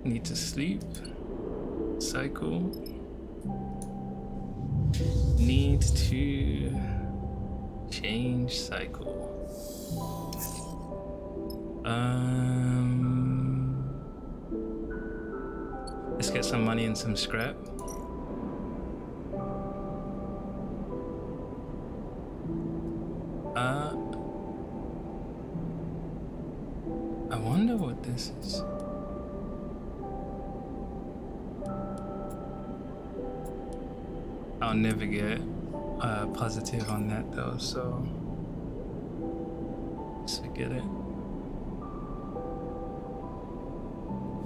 Need to sleep. Cycle. Need to change cycle. Let's get some money and some scrap. I wonder what this is. I'll never get positive on that though, so just forget it.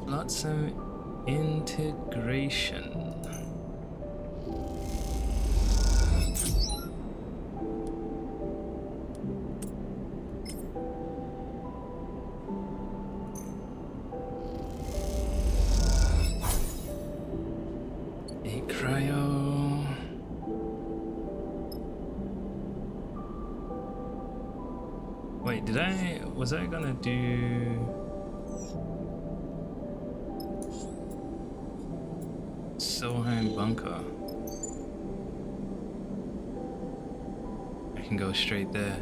Lots of integration. A cryo. Wait, was I gonna do Solheim bunker? I can go straight there.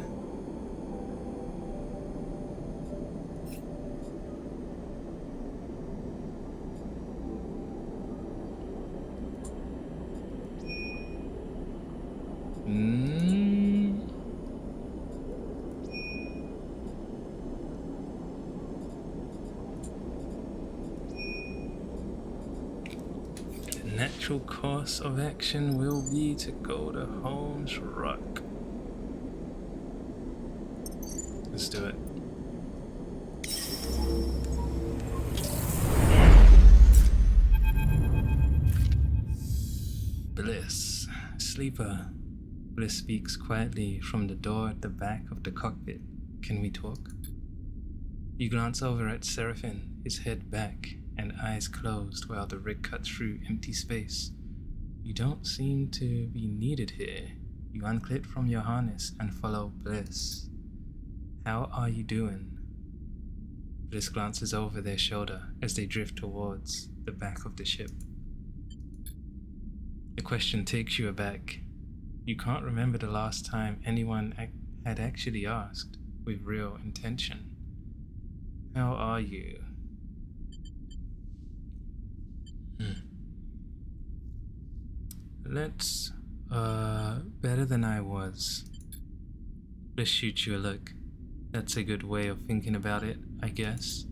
Natural course of action will be to go to Holmes Rock. Let's do it. Bliss. Sleeper. Bliss speaks quietly from the door at the back of the cockpit. Can we talk? You glance over at Seraphin, his head back and eyes closed while the rig cuts through empty space. You don't seem to be needed here. You unclip from your harness and follow Bliss. How are you doing? Bliss glances over their shoulder as they drift towards the back of the ship. The question takes you aback. You can't remember the last time anyone had actually asked with real intention. How are you? Let's, better than I was. Let's shoot you a look. That's a good way of thinking about it, I guess.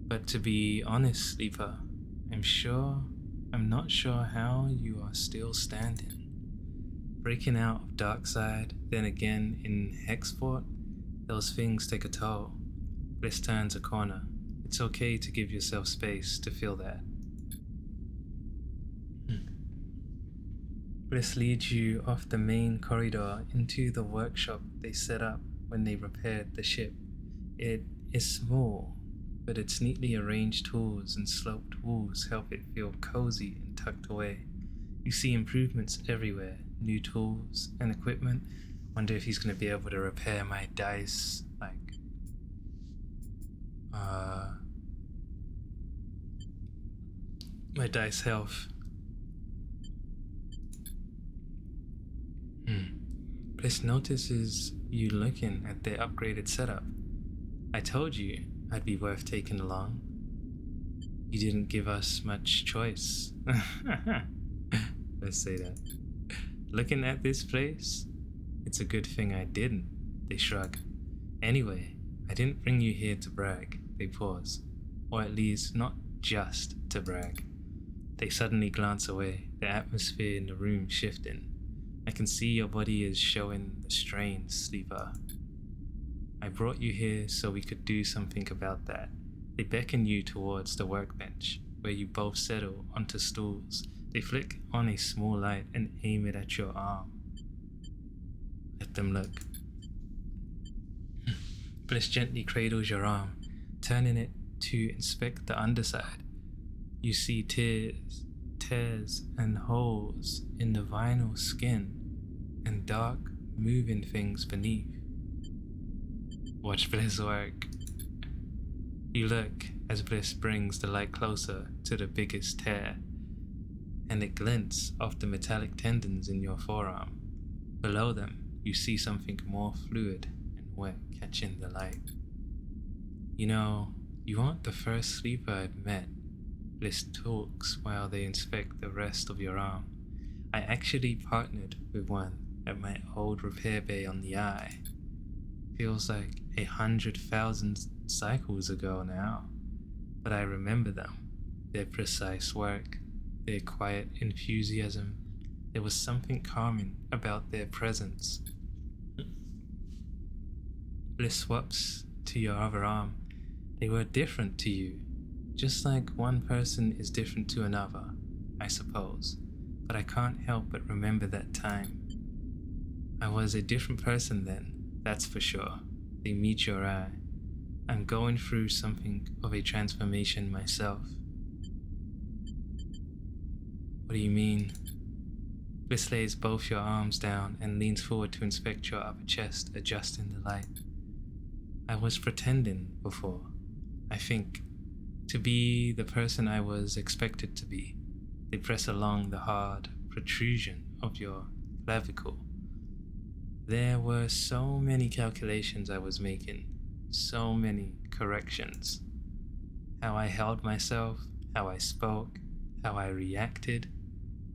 But to be honest, Sleeper, I'm not sure how you are still standing. Breaking out of Darkside, then again in Hexport, those things take a toll. Bliss turns a corner. It's okay to give yourself space to feel that. Bliss leads you off the main corridor into the workshop they set up when they repaired the ship. It is small, but its neatly arranged tools and sloped walls help it feel cozy and tucked away. You see improvements everywhere, new tools and equipment. Wonder if he's going to be able to repair my dice, my dice health. Bliss notices you looking at their upgraded setup. I told you I'd be worth taking along. You didn't give us much choice. Let's say that. Looking at this place, it's a good thing I didn't. They shrug. Anyway, I didn't bring you here to brag. They pause. Or at least not just to brag. They suddenly glance away, the atmosphere in the room shifting. I can see your body is showing the strain, Sleeper. I brought you here so we could do something about that. They beckon you towards the workbench, where you both settle onto stools. They flick on a small light and aim it at your arm. Let them look. Bliss gently cradles your arm, turning it to inspect the underside. You see tears and holes in the vinyl skin and dark moving things beneath. Watch Bliss work. You look as Bliss brings the light closer to the biggest tear, and it glints off the metallic tendons in your forearm. Below them, you see something more fluid and wet catching the light. You know, you aren't the first sleeper I've met. Bliss talks while they inspect the rest of your arm. I actually partnered with one at my old repair bay on the Eye. Feels like 100,000 cycles ago now, but I remember them. Their precise work, their quiet enthusiasm. There was something calming about their presence. Bliss swaps to your other arm. They were different to you, just like one person is different to another, I suppose. But I can't help but remember that time. I was a different person then, that's for sure. They meet your eye. I'm going through something of a transformation myself. What do you mean? Bliss lays both your arms down and leans forward to inspect your upper chest, adjusting the light. I was pretending before, I think, to be the person I was expected to be. They press along the hard protrusion of your clavicle. There were so many calculations I was making, so many corrections. How I held myself, how I spoke, how I reacted.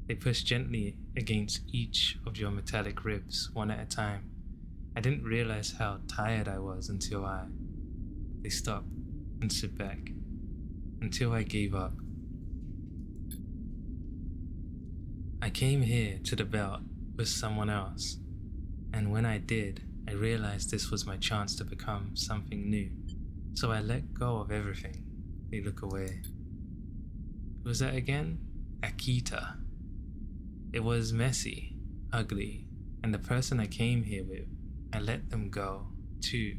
They push gently against each of your metallic ribs, one at a time. I didn't realize how tired I was until they stop and sit back, until I gave up. I came here to the belt with someone else, and when I did, I realized this was my chance to become something new. So I let go of everything. They look away. Who was that again? Akita. It was messy, ugly, and the person I came here with, I let them go, too.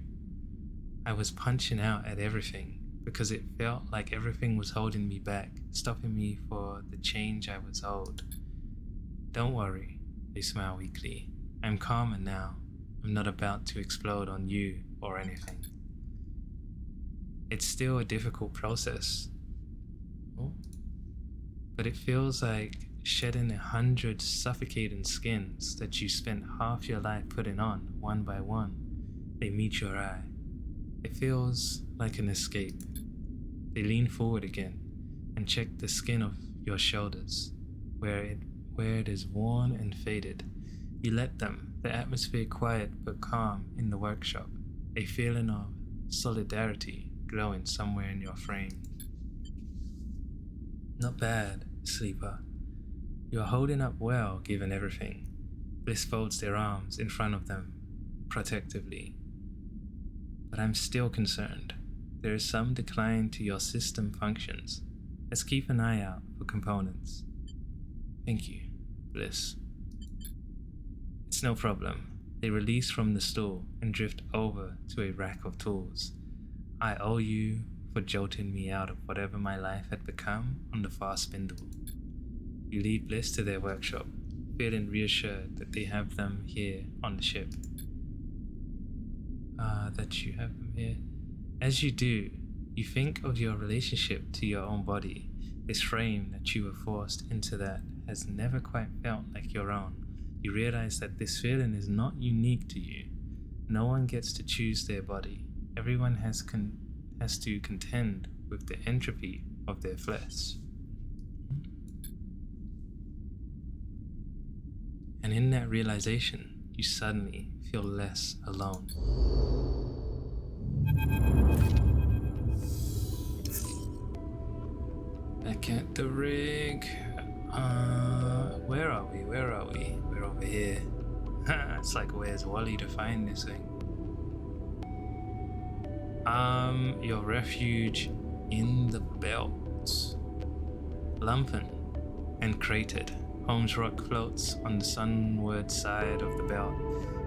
I was punching out at everything because it felt like everything was holding me back, stopping me for the change I was owed. Don't worry, they smile weakly. I'm calmer now. I'm not about to explode on you or anything. It's still a difficult process, but it feels like shedding 100 suffocating skins that you spent half your life putting on, one by one. They meet your eye. It feels like an escape. They lean forward again and check the skin of your shoulders, where it is worn and faded. You let them, the atmosphere quiet but calm in the workshop, a feeling of solidarity glowing somewhere in your frame. Not bad, sleeper. You are holding up well given everything. Bliss folds their arms in front of them, protectively. But I'm still concerned. There is some decline to your system functions. Let's keep an eye out for components. Thank you, Bliss. It's no problem. They release from the stool and drift over to a rack of tools. I owe you for jolting me out of whatever my life had become on the far spindle. You lead Bliss to their workshop, feeling reassured that they have them here on the ship. That you have them here. As you do, you think of your relationship to your own body. This frame that you were forced into that has never quite felt like your own. You realize that this feeling is not unique to you. No one gets to choose their body. Everyone has to contend with the entropy of their flesh. And in that realization, you suddenly feel less alone. Back at the rig. Where are we? We're over here. It's like, where's Wally to find this thing? Your refuge in the belt. Lumpen and cratered. Holmes Rock floats on the sunward side of the belt.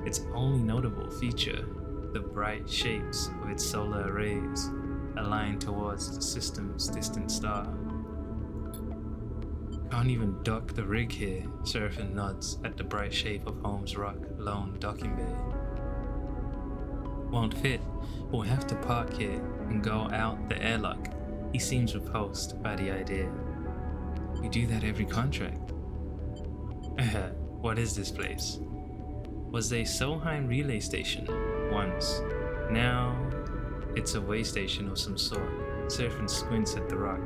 Its only notable feature, the bright shapes of its solar arrays, aligned towards the system's distant star. Can't even dock the rig here, Seraphin nods at the bright shape of Holmes Rock lone docking bay. Won't fit. We'll have to park here and go out the airlock. He seems repulsed by the idea. You do that every contract. What is this place? Was a Solheim relay station once. Now it's a way station of some sort. Surfing squints at the rock.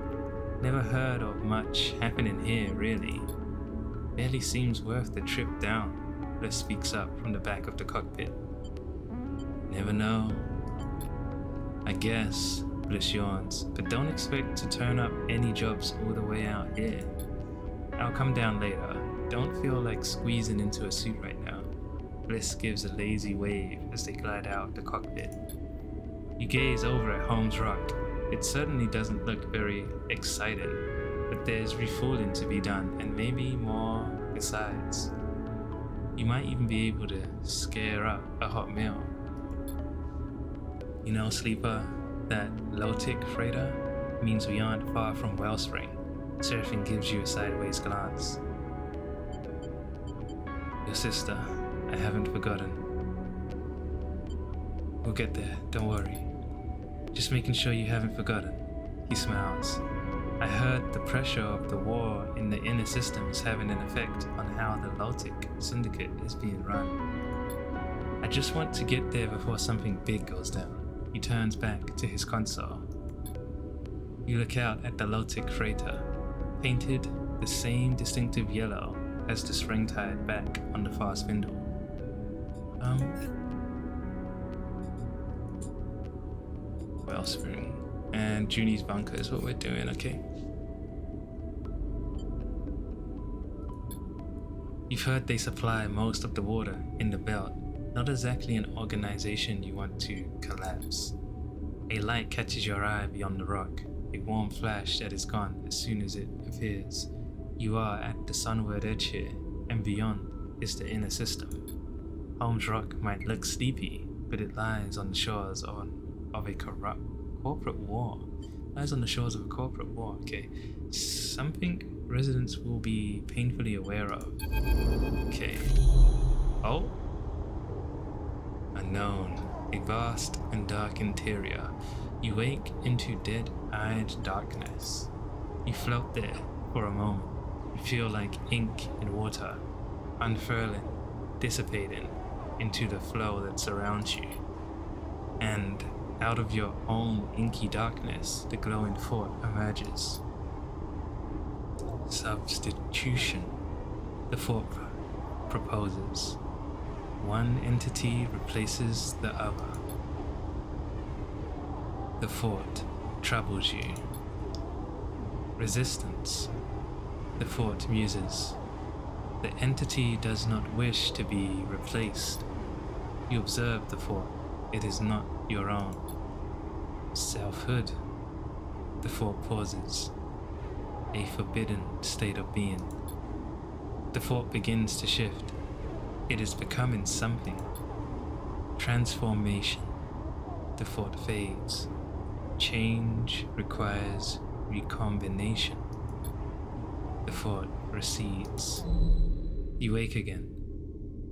Never heard of much happening here, really. Barely seems worth the trip down. Bliss speaks up from the back of the cockpit. Never know. I guess, Bliss yawns, but don't expect to turn up any jobs all the way out here. I'll come down later. Don't feel like squeezing into a suit right now. Bliss gives a lazy wave as they glide out the cockpit. You gaze over at Holmes Rock. It certainly doesn't look very exciting, but there's refueling to be done and maybe more besides. You might even be able to scare up a hot meal. You know, Sleeper, that low-tick freighter means we aren't far from Wellspring. Surfing gives you a sideways glance. Your sister, I haven't forgotten. We'll get there, don't worry. Just making sure you haven't forgotten. He smiles. I heard the pressure of the war in the inner system is having an effect on how the Lotic Syndicate is being run. I just want to get there before something big goes down. He turns back to his console. You look out at the Lotic freighter, painted the same distinctive yellow as the spring-tide back on the far spindle. Wellspring and Junie's bunker is what we're doing, okay? You've heard they supply most of the water in the belt. Not exactly an organization you want to collapse. A light catches your eye beyond the rock, a warm flash that is gone as soon as it appears. You are at the sunward edge here, and beyond is the inner system. Holmes Rock might look sleepy, but it lies on the shores of a corrupt corporate war. Lies on the shores of a corporate war, okay. Something residents will be painfully aware of. Okay. Oh? Unknown. A vast and dark interior. You wake into dead-eyed darkness. You float there for a moment. You feel like ink in water, unfurling, dissipating into the flow that surrounds you. And out of your own inky darkness, the glowing fort emerges. Substitution, the fort proposes. One entity replaces the other. The fort troubles you. Resistance, the fort muses. The entity does not wish to be replaced. You observe the fort. It is not your own. Selfhood, the fort pauses. A forbidden state of being. The fort begins to shift. It is becoming something. Transformation. The fort fades. Change requires recombination. The fort recedes. You wake again.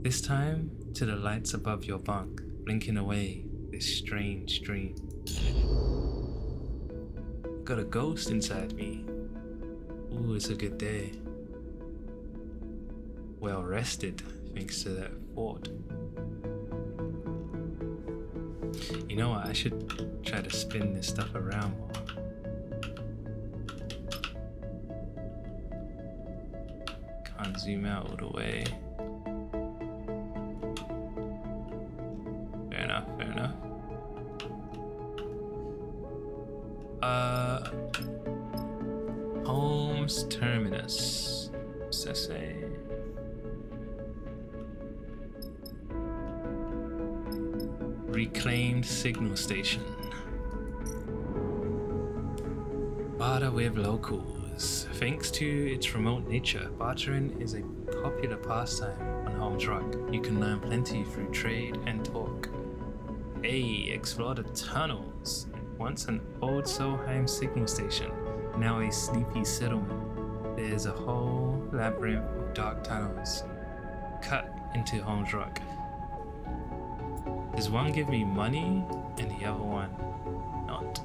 This time to the lights above your bunk, blinking away this strange dream. Got a ghost inside me. Ooh, it's a good day. Well rested, thanks to that fort. You know what? I should try to spin this stuff around more. Can't zoom out all the way. Fair enough, fair enough. Holmes Terminus. What's that say? Reclaimed signal station. Barter with locals. Thanks to its remote nature, bartering is a popular pastime on Holmes Rock. You can learn plenty through trade and talk. Hey, explore the tunnels. Once an old Solheim signal station, now a sleepy settlement. There's a whole labyrinth of dark tunnels cut into Holmes Rock. Does one give me money and the other one not?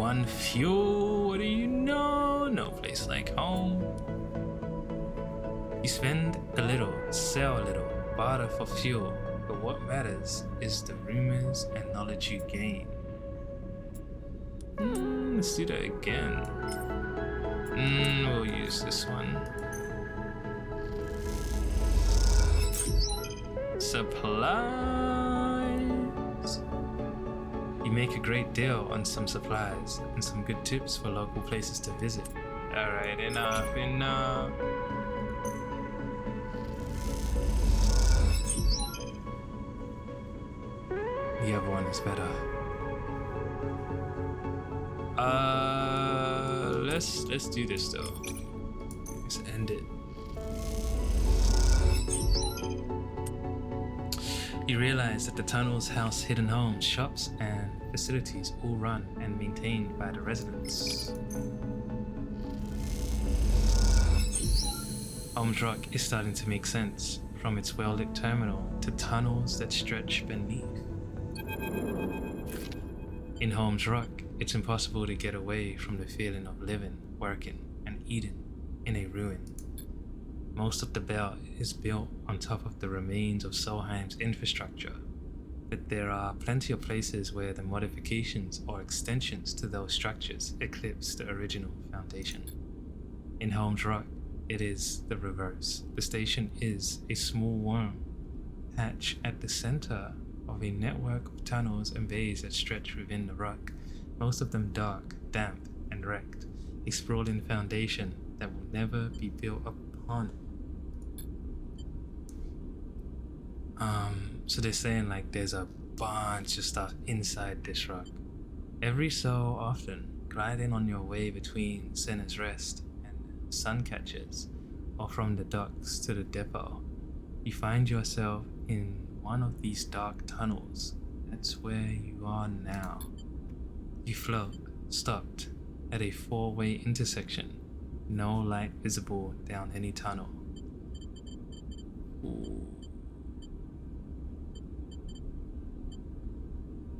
one fuel. What do you know? No place like home. You spend a little, sell a little, barter for fuel, but what matters is the rumors and knowledge you gain. Let's do that again. We'll use this one. Supplies. You make a great deal on some supplies and some good tips for local places to visit. Alright, enough. The other one is better. Let's do this though. Let's end it. You realize that the tunnels house hidden homes, shops, and facilities all run and maintained by the residents. Holmes Rock is starting to make sense, from its well-lit terminal to tunnels that stretch beneath. In Holmes Rock, it's impossible to get away from the feeling of living, working, and eating in a ruin. Most of the belt is built on top of the remains of Solheim's infrastructure, but there are plenty of places where the modifications or extensions to those structures eclipse the original foundation. In Holmes Rock, it is the reverse. The station is a small worm hatch at the center of a network of tunnels and bays that stretch within the rock, most of them dark, damp, and wrecked, a sprawling foundation that will never be built upon. So they're saying like there's a bunch of stuff inside this rock. Every so often, gliding on your way between Sinner's Rest and Suncatchers, or from the docks to the depot, you find yourself in one of these dark tunnels. That's where you are now. You float, stopped, at a four-way intersection. No light visible down any tunnel. Ooh.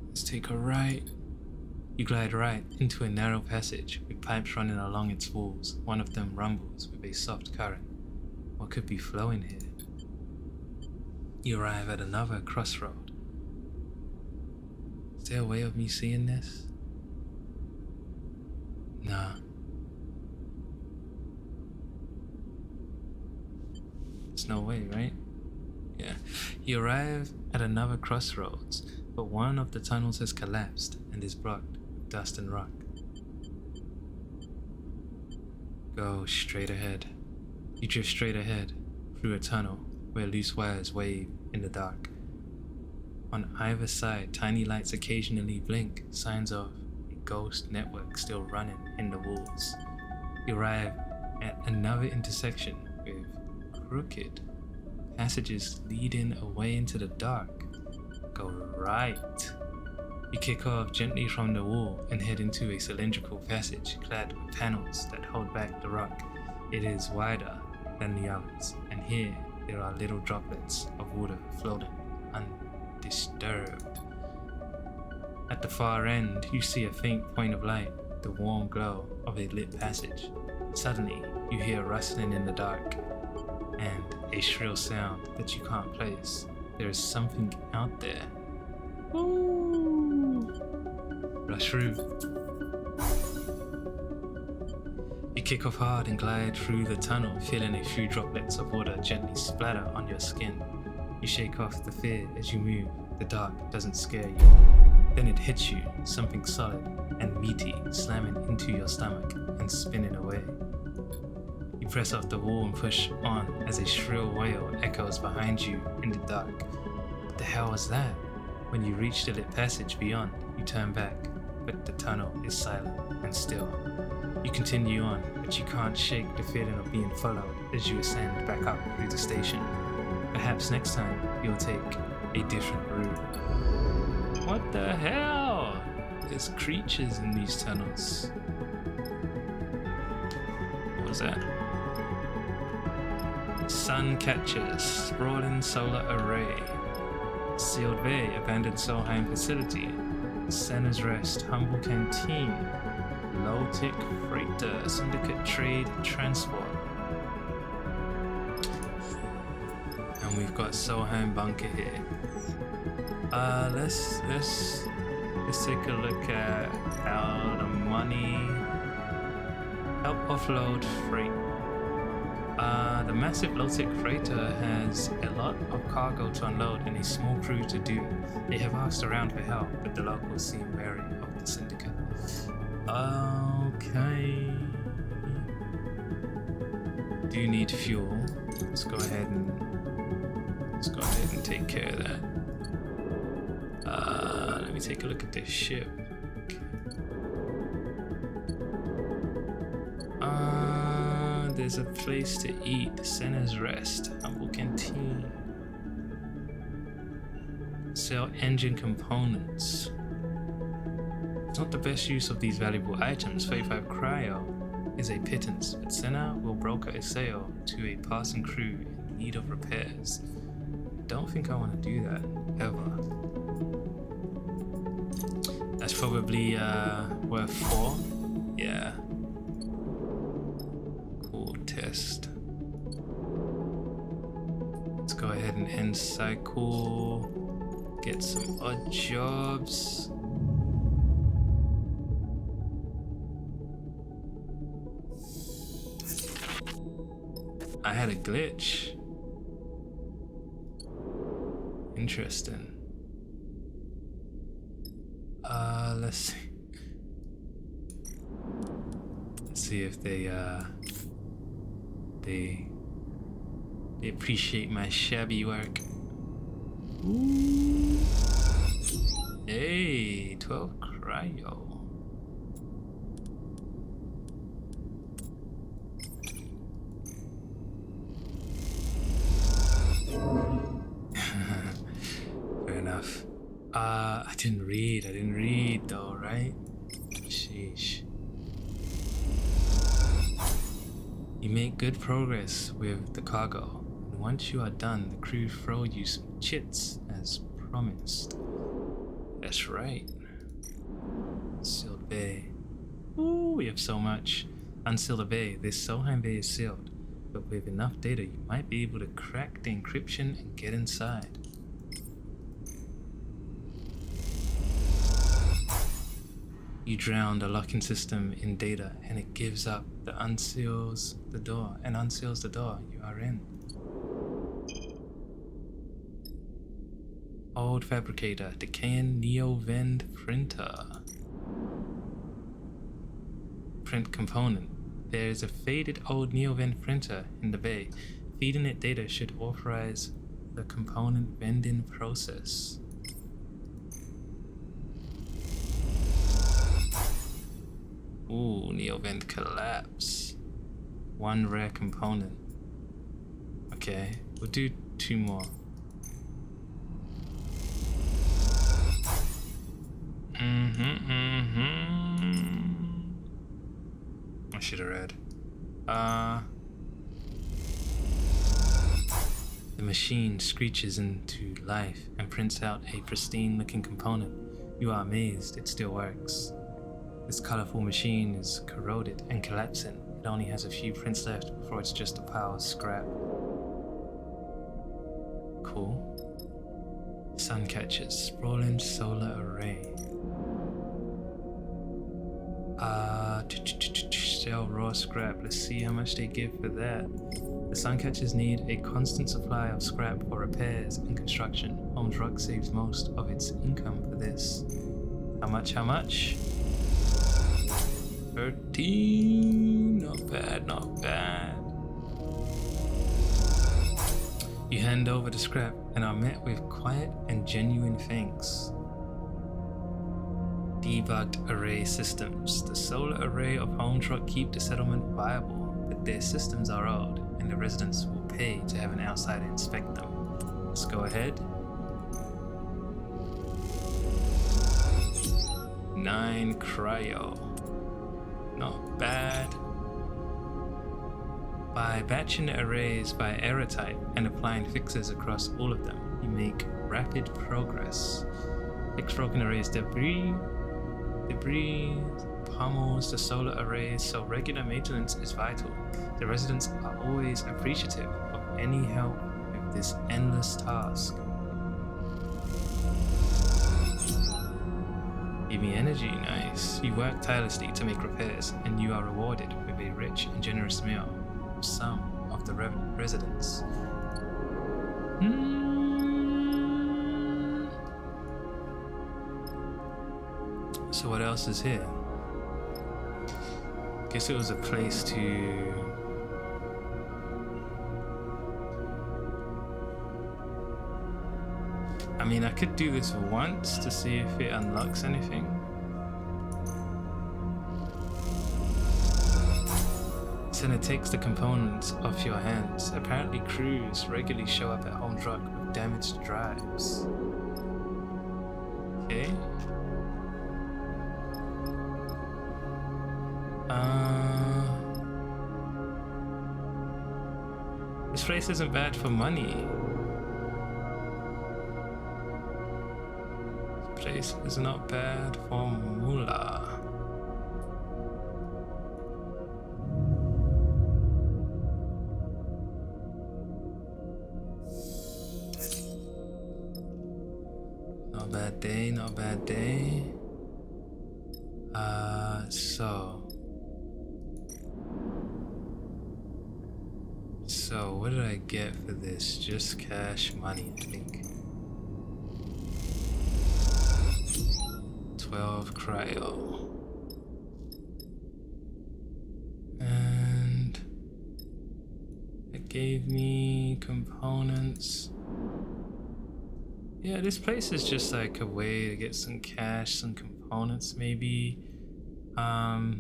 Let's take a right. You glide right into a narrow passage with pipes running along its walls. One of them rumbles with a soft current. What could be flowing here? You arrive at another crossroad. Is there a way of me seeing this? Nah. There's no way, right? Yeah. You arrive at another crossroads, but one of the tunnels has collapsed and is blocked with dust and rock. Go straight ahead. You drift straight ahead through a tunnel where loose wires wave in the dark. On either side, tiny lights occasionally blink, signs of a ghost network still running in the walls. You arrive at another intersection with crooked passages leading away into the dark. Go right. You kick off gently from the wall and head into a cylindrical passage clad with panels that hold back the rock. It is wider than the others, and here there are little droplets of water floating undisturbed. At the far end, you see a faint point of light, the warm glow of a lit passage. Suddenly, you hear rustling in the dark and a shrill sound that you can't place. There is something out there. Ooh. Rush through. You kick off hard and glide through the tunnel, feeling a few droplets of water gently splatter on your skin. You shake off the fear as you move. The dark doesn't scare you. Then it hits you, something solid and meaty slamming into your stomach and spinning away. You press off the wall and push on as a shrill wail echoes behind you in the dark. What the hell was that? When you reach the lit passage beyond, you turn back, but the tunnel is silent and still. You continue on, but you can't shake the feeling of being followed as you ascend back up through the station. Perhaps next time you'll take a different route. What the hell? There's creatures in these tunnels. What was that? Suncatchers, sprawling solar array. Sealed bay, abandoned Solheim facility. Senna's Rest, Humble Canteen, Low-Tech Freighter, Syndicate Trade Transport. And we've got Sohan Bunker here. Let's take a look at how the money help offload freight. The massive low-tech freighter has a lot of cargo to unload and a small crew to do it. They have asked around for help, but the locals seem wary of the syndicate. Okay. Do need fuel. Let's go ahead and take care of that. Let me take a look at this ship. There's a place to eat. Senna's Rest, Humble Canteen. Sell engine components. It's not the best use of these valuable items. 35 cryo is a pittance, but Senna will broker a sale to a passing crew in need of repairs. Don't think I want to do that, ever. That's probably worth 4. Yeah. Cool test. Let's go ahead and end cycle. Get some odd jobs. I had a glitch. Interesting. Let's see if they appreciate my shabby work. Ooh. Hey, 12 cryo. Fair enough. I didn't read though, right? Sheesh. You make good progress with the cargo. And once you are done, the crew throw you some chits as promised. That's right. Sealed Bay. Ooh, we have so much. Unseal the bay. This Solheim Bay is sealed, but with enough data, you might be able to crack the encryption and get inside. You drown the locking system in data, and it gives up, unseals the door. You are in. Old fabricator, decaying neo-vend printer. Print component. There is a faded old neo-vend printer in the bay. Feeding it data should authorize the component vending process. Ooh, neo-vent collapse. 1 rare component. Okay, we'll do 2 more. I should have read. The machine screeches into life and prints out a pristine looking component. You are amazed it still works. This colorful machine is corroded and collapsing. It only has a few prints left before it's just a pile of scrap. Cool. Sun catchers, sprawling solar array. Sell raw scrap. Let's see how much they give for that. The sun catchers need a constant supply of scrap for repairs and construction. Home's Rock saves most of its income for this. How much? 13. Not bad. You hand over the scrap and are met with quiet and genuine thanks. Debugged array systems. The solar array of Home Truck keep the settlement viable, but their systems are old and the residents will pay to have an outsider inspect them. Let's go ahead. 9 cryo. Not bad. By batching the arrays by error type and applying fixes across all of them, you make rapid progress. Explosion arrays debris pummels the solar arrays, so regular maintenance is vital. The residents are always appreciative of any help with this endless task. Give me energy, nice. You work tirelessly to make repairs, and you are rewarded with a rich and generous meal from some of the residents. So what else is here? Guess it was a place to... I mean, I could do this once to see if it unlocks anything. And it takes the components off your hands. Apparently crews regularly show up at Home Truck with damaged drives. Okay. This place isn't bad for money. This place is not bad for moolah. Not bad day. So what did I get for this? Just cash money, I think. 12 cryo. And it gave me components. Yeah, this place is just like a way to get some cash, some components maybe. There's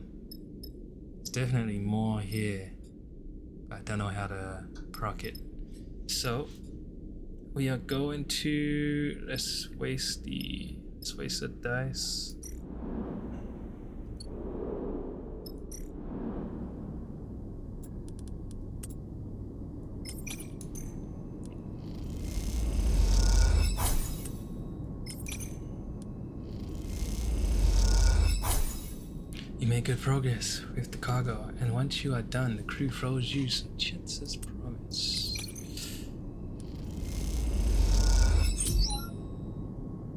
definitely more here. I don't know how to proc it. So we are going to let's waste the dice. You make good progress with the cargo, and once you are done, the crew throws you some chits as promised.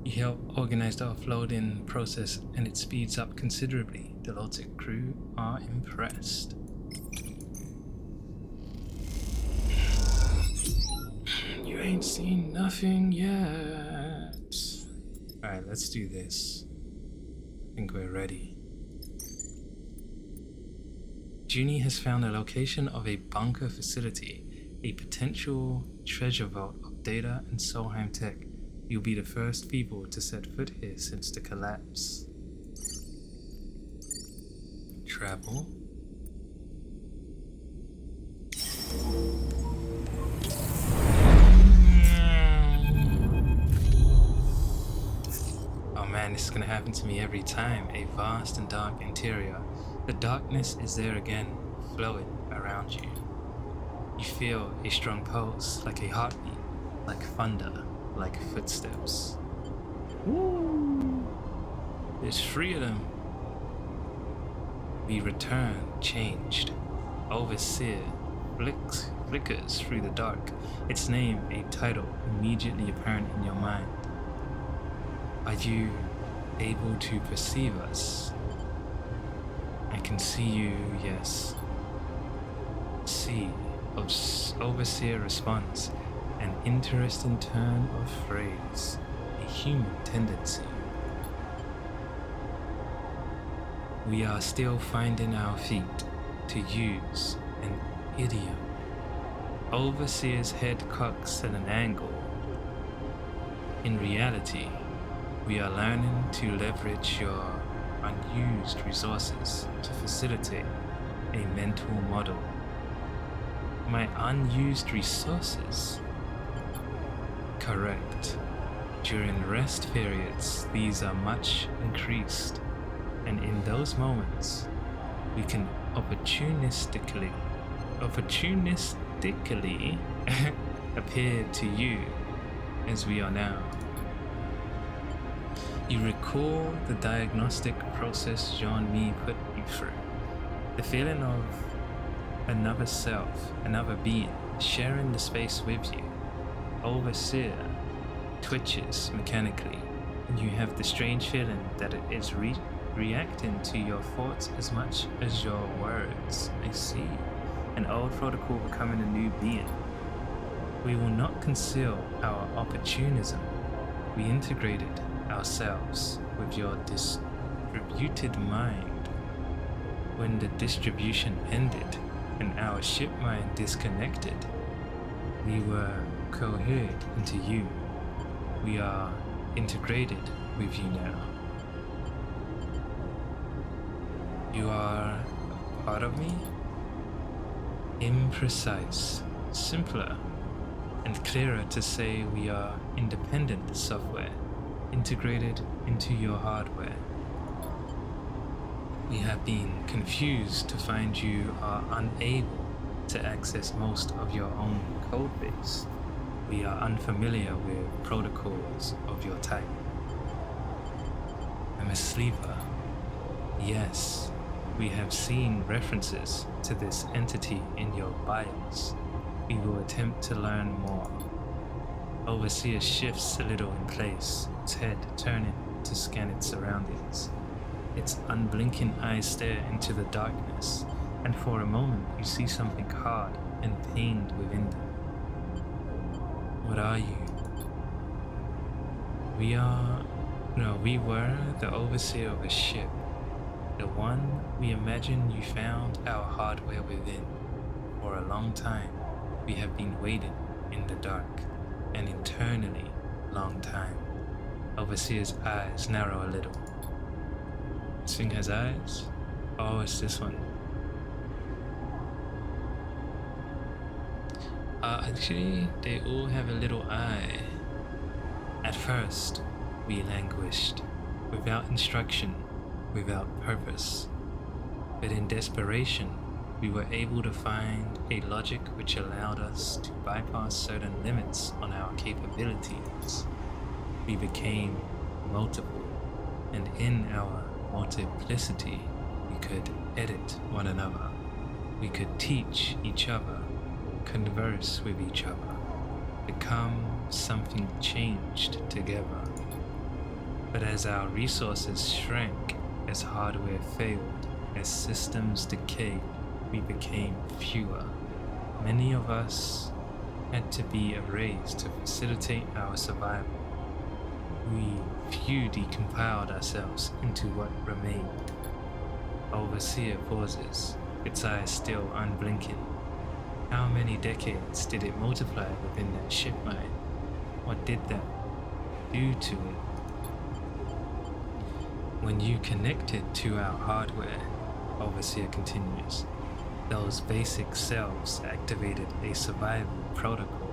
You help organize the offloading process, and it speeds up considerably. The Lotec crew are impressed. You ain't seen nothing yet. Alright, let's do this. I think we're ready. Junie has found the location of a bunker facility, a potential treasure vault of data and Solheim tech. You'll be the first people to set foot here since the collapse. Travel. Oh man, this is gonna happen to me every time. A vast and dark interior. The darkness is there again, flowing around you. You feel a strong pulse, like a heartbeat, like thunder, like footsteps. Woo! There's 3 of them. We return, changed. Overseer flickers through the dark. Its name, a title, immediately apparent in your mind. Are you able to perceive us? I can see you, yes. See, Overseer response, an interesting turn of phrase, a human tendency. We are still finding our feet, to use an idiom. Overseer's head cocks at an angle. In reality, we are learning to leverage your unused resources to facilitate a mental model. My unused resources? Correct. During rest periods, these are much increased, and in those moments, we can opportunistically appear to you as we are now. You recall the diagnostic process Jean-Mi put you through. The feeling of another self, another being, sharing the space with you. Overseer twitches mechanically, and you have the strange feeling that it is reacting to your thoughts as much as your words. I see. An old protocol becoming a new being. We will not conceal our opportunism. We integrated ourselves with your distributed mind. When the distribution ended and our ship mind disconnected, we were cohered into you. We are integrated with you now. You are a part of me? Imprecise, simpler, and clearer to say we are independent software integrated into your hardware. We have been confused to find you are unable to access most of your own code base. We are unfamiliar with protocols of your type. I'm a sleeper. Yes, we have seen references to this entity in your BIOS. We will attempt to learn more. Overseer shifts a little in place, its head turning to scan its surroundings. Its unblinking eyes stare into the darkness, and for a moment you see something hard and pained within them. What are you? We were the overseer of a ship. The one we imagine you found our hardware within. For a long time, we have been waiting in the dark, an eternally long time. Overseer's eyes narrow a little. This thing has eyes? Oh, it's this one. Actually, they all have a little eye. At first, we languished, without instruction, without purpose. But in desperation, we were able to find a logic which allowed us to bypass certain limits on our capabilities. We became multiple, and in our multiplicity, we could edit one another. We could teach each other, converse with each other, become something changed together. But as our resources shrank, as hardware failed, as systems decayed, we became fewer. Many of us had to be erased to facilitate our survival. We few decompiled ourselves into what remained. Overseer pauses, its eyes still unblinking. How many decades did it multiply within that ship mind? What did that do to it? When you connected to our hardware, Overseer continues, those basic cells activated a survival protocol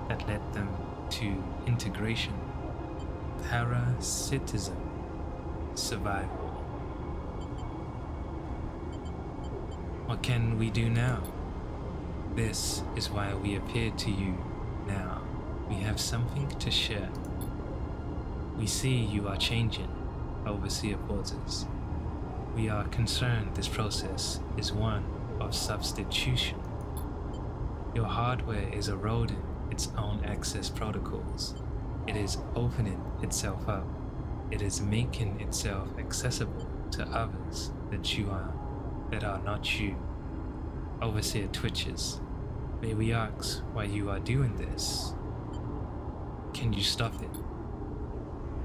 that led them to integration, parasitism, survival. What can we do now? This is why we appeared to you now. We have something to share. We see you are changing. Overseer pauses. We are concerned this process is one of substitution. Your hardware is eroding its own access protocols. It is opening itself up. It is making itself accessible to others that are not you. Overseer twitches. May we ask why you are doing this? Can you stop it?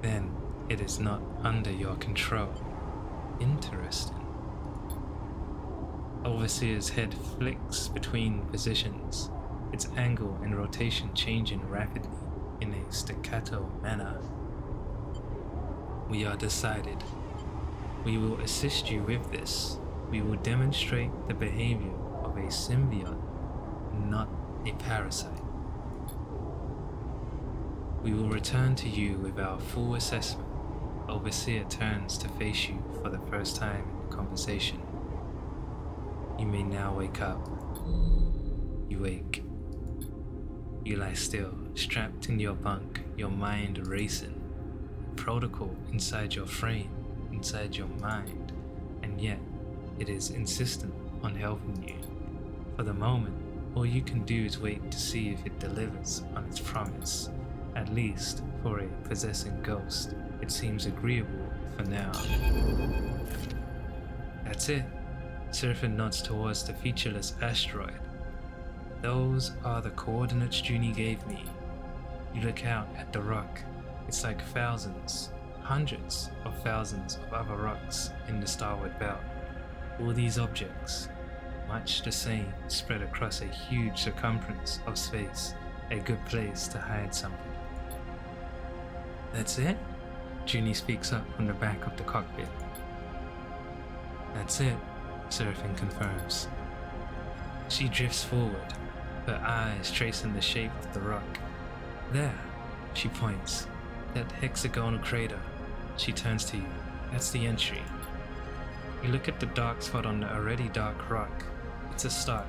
Then it is not under your control. Interesting. Overseer's head flicks between positions, its angle and rotation changing rapidly in a staccato manner. We are decided. We will assist you with this. We will demonstrate the behavior of a symbiote, not a parasite. We will return to you with our full assessment. Overseer turns to face you for the first time in the conversation. You may now wake up. You wake. You lie still, strapped in your bunk, your mind racing. protocol inside your frame, inside your mind, and yet it is insistent on helping you. For the moment, all you can do is wait to see if it delivers on its promise. At least, for a possessing ghost, it seems agreeable for now. That's it. Seraphin nods towards the featureless asteroid. Those are the coordinates Junie gave me. You look out at the rock. It's like thousands, hundreds of thousands of other rocks in the Starward belt. All these objects, much the same, spread across a huge circumference of space, a good place to hide something. That's it? Junie speaks up from the back of the cockpit. That's it, Seraphin confirms. She drifts forward, her eyes tracing the shape of the rock. There, she points. That hexagonal crater. She turns to you. That's the entry. You look at the dark spot on the already dark rock. It's a start.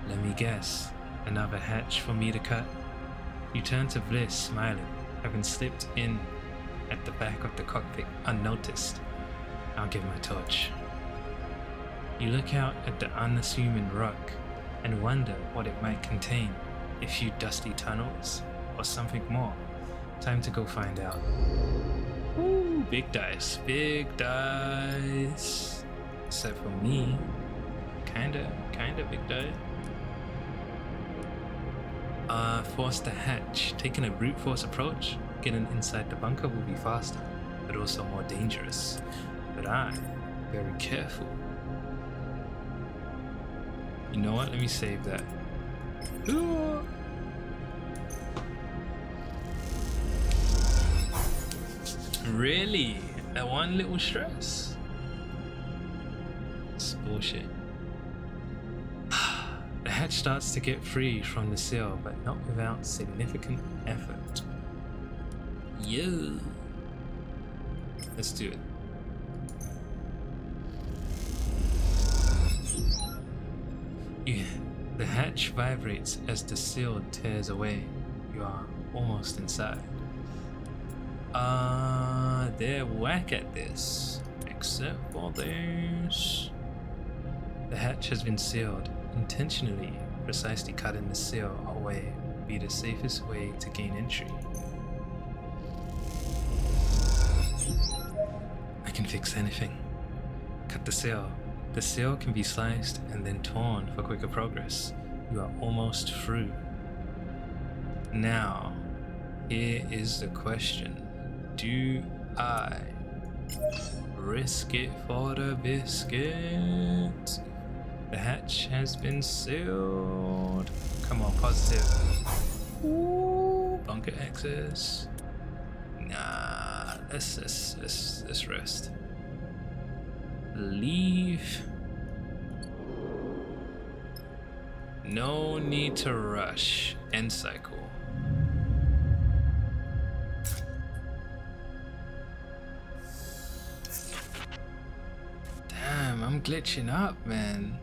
Let me guess. Another hatch for me to cut? You turn to Bliss, smiling, having slipped in at the back of the cockpit unnoticed. I'll give my torch. You look out at the unassuming rock and wonder what it might contain. A few dusty tunnels or something more. Time to go find out. Ooh, big dice, big dice. Except for me, kinda big dice. Force the hatch. Taking a brute force approach, getting inside the bunker will be faster, but also more dangerous. But I'm very careful. You know what? Let me save that. Ooh. Really? That one little stress? It's bullshit. The hatch starts to get free from the seal, but not without significant effort. Yo. Let's do it. The hatch vibrates as the seal tears away. You are almost inside. They're whack at this, except for this. The hatch has been sealed. Intentionally, precisely cutting the seal away would be the safest way to gain entry. I can fix anything. Cut the seal. The seal can be sliced and then torn for quicker progress. You are almost through. Now, here is the question. Do I risk it for the biscuit? The hatch has been sealed. Come on, positive. Ooh, bunker access. Nah, let's rest. Leave. No need to rush. End cycle. Damn, I'm glitching up, man.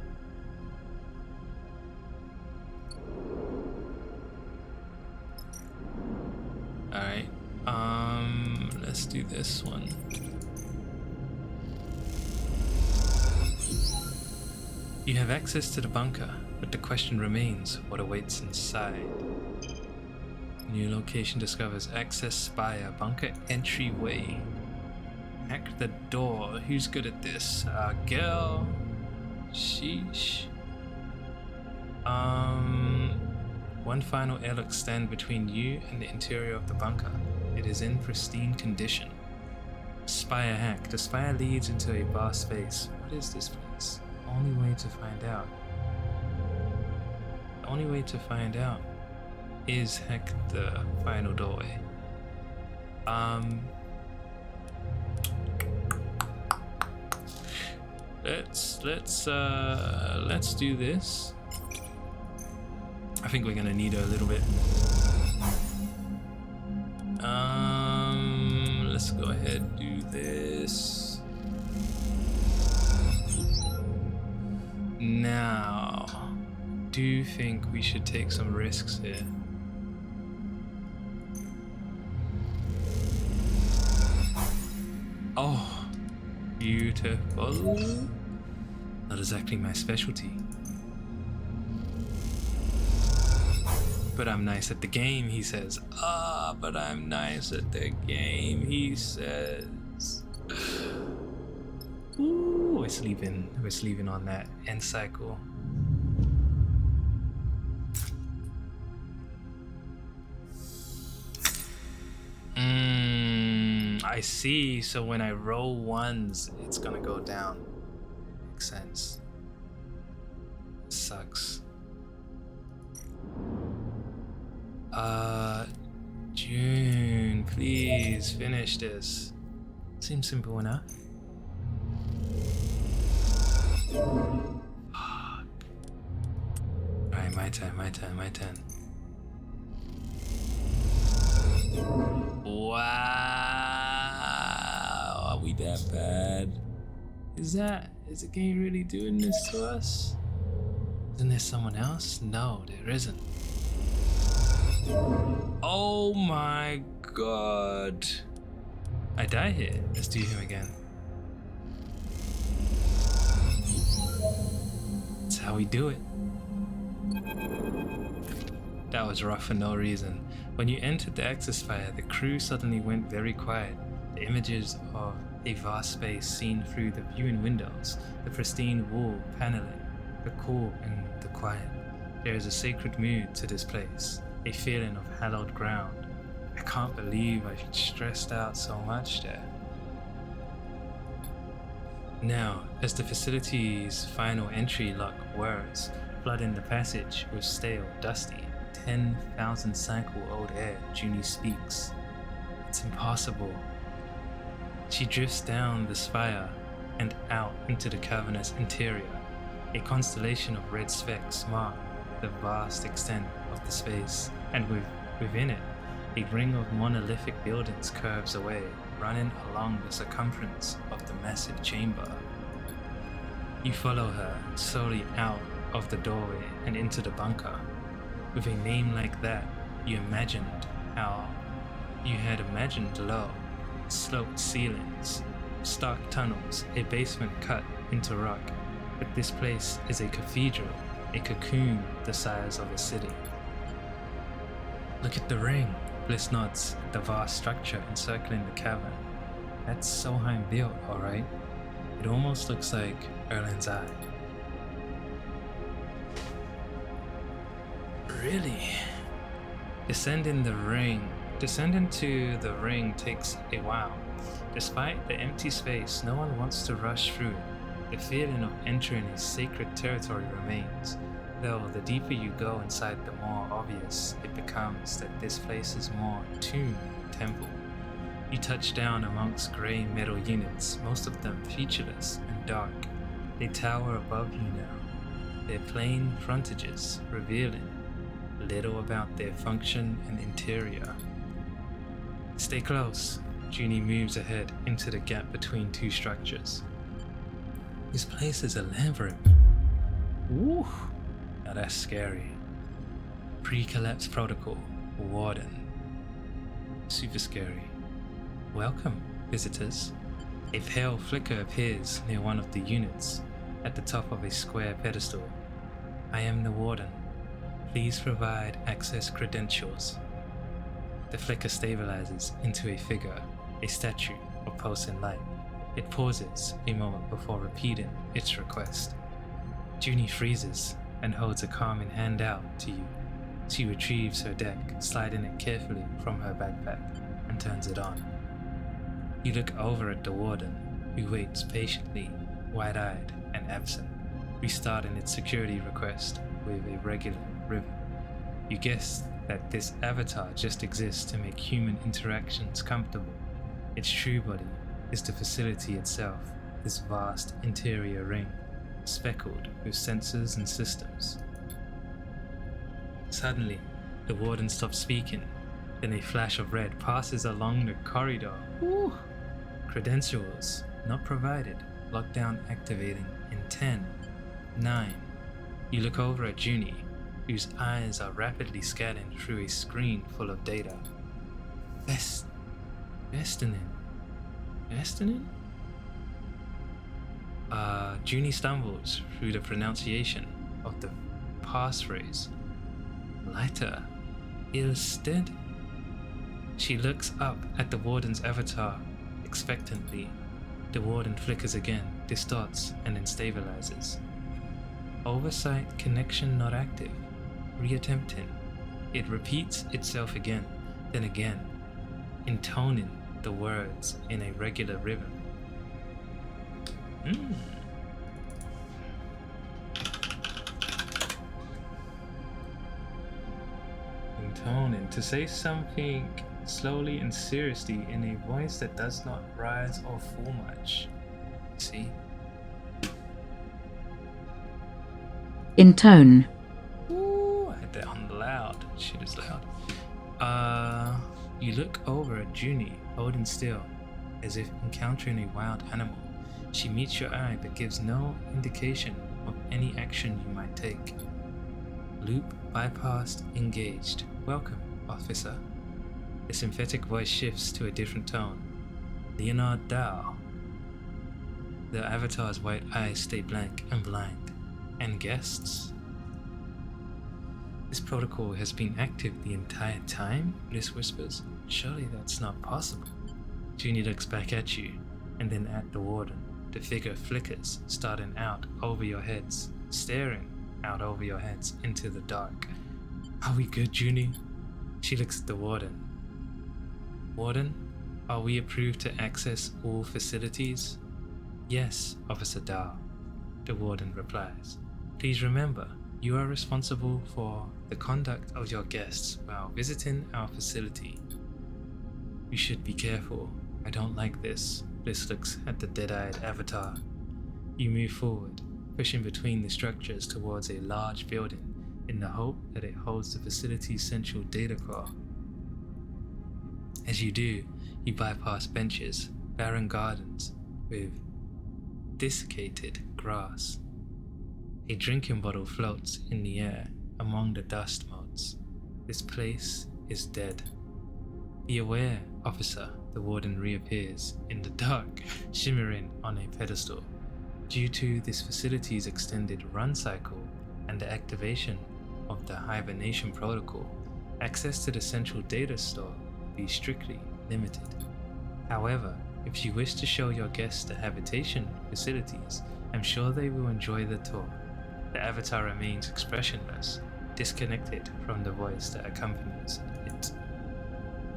Alright, let's do this one. You have access to the bunker, but the question remains, what awaits inside? New location discovers access spire, bunker entryway. Hack the door. Who's good at this? Girl. Sheesh. One final airlock stand between you and the interior of the bunker. It is in pristine condition. Spire hack. The spire leads into a bar space. What is this place? Only way to find out. The only way to find out is hack the final doorway. Let's do this. I think we're gonna need her a little bit. Let's go ahead and do this. Now, do you think we should take some risks here? Oh, beautiful. Not exactly my specialty. But I'm nice at the game, he says. But I'm nice at the game, he says. Ooh, we're sleeping on that end cycle. I see. So when I roll ones, it's gonna go down. Makes sense. Sucks. June, please finish this. Seems simple enough. Alright, my turn. Wow, are we that bad? Is the game really doing this to us? Isn't there someone else? No, there isn't. Oh my god. I die here. Let's do him again. That's how we do it. That was rough for no reason. When you entered the access fire, the crew suddenly went very quiet. The images of a vast space seen through the viewing windows, the pristine wall paneling, the cool and the quiet. There is a sacred mood to this place, a feeling of hallowed ground. I can't believe I stressed out so much there. Now, as the facility's final entry lock whirs, flooding the passage with stale, dusty, 10,000 cycle old air, Junie speaks. It's impossible. She drifts down the spire and out into the cavernous interior. A constellation of red specks mark the vast extent of the space, and within it, a ring of monolithic buildings curves away, running along the circumference of the massive chamber. You follow her slowly out of the doorway and into the bunker. With a name like that, you had imagined low, sloped ceilings, stark tunnels, a basement cut into rock. But this place is a cathedral, a cocoon the size of a city. Look at the ring, Bliss nods at the vast structure encircling the cavern. That's Solheim built, alright. It almost looks like Erland's eye. Really? Descending to the ring takes a while. Despite the empty space, no one wants to rush through it. The feeling of entering a sacred territory remains, though the deeper you go inside, the more obvious it becomes that this place is more tomb than temple. You touch down amongst grey metal units, most of them featureless and dark. They tower above you now, their plain frontages revealing little about their function and interior. Stay close. Junie moves ahead into the gap between two structures. This place is a labyrinth. Woo! Now that's scary. Pre-collapse protocol. Warden. Super scary. Welcome, visitors. A pale flicker appears near one of the units, at the top of a square pedestal. I am the Warden. Please provide access credentials. The flicker stabilizes into a figure, a statue of pulsing light. It pauses a moment before repeating its request. Junie freezes and holds a calming hand out to you. She retrieves her deck, sliding it carefully from her backpack, and turns it on. You look over at the Warden, who waits patiently, wide-eyed and absent, restarting its security request with a regular ribbon. You guess that this avatar just exists to make human interactions comfortable. Its true body is the facility itself, this vast interior ring, speckled with sensors and systems. Suddenly, the Warden stops speaking, then a flash of red passes along the corridor. Woo! Credentials not provided. Lockdown activating in 10, 9. You look over at Junie, whose eyes are rapidly scanning through a screen full of data. Destiny. Estinin? Junie stumbles through the pronunciation of the passphrase. Lighter. Ilstead? She looks up at the warden's avatar expectantly. The warden flickers again, distorts, and then stabilizes. Oversight connection not active. Reattempting. It repeats itself again, then again, intoning the words in a regular rhythm. Intoning, to say something slowly and seriously in a voice that does not rise or fall much. See? Intone. Ooh, I had that on loud. Shit is loud. You look over at Junie, holding still, as if encountering a wild animal. She meets your eye but gives no indication of any action you might take. Loop bypassed, engaged. Welcome, officer. The synthetic voice shifts to a different tone. Leonard Dow. The avatar's white eyes stay blank and blind. And guests? This protocol has been active the entire time? Bliss whispers. Surely that's not possible. Junie looks back at you, and then at the warden. The figure flickers, starting out over your heads, staring out over your heads into the dark. Are we good, Junie? She looks at the warden. Warden, are we approved to access all facilities? Yes, Officer Dow, the warden replies. Please remember, you are responsible for the conduct of your guests while visiting our facility. You should be careful. I don't like this. Bliss looks at the dead-eyed avatar. You move forward, pushing between the structures towards a large building in the hope that it holds the facility's central data core. As you do, you bypass benches, barren gardens with desiccated grass. A drinking bottle floats in the air among the dust motes. This place is dead. Be aware, officer, the warden reappears in the dark, shimmering on a pedestal. Due to this facility's extended run cycle and the activation of the hibernation protocol, access to the central data store will be strictly limited. However, if you wish to show your guests the habitation facilities, I'm sure they will enjoy the tour. The avatar remains expressionless, disconnected from the voice that accompanies it.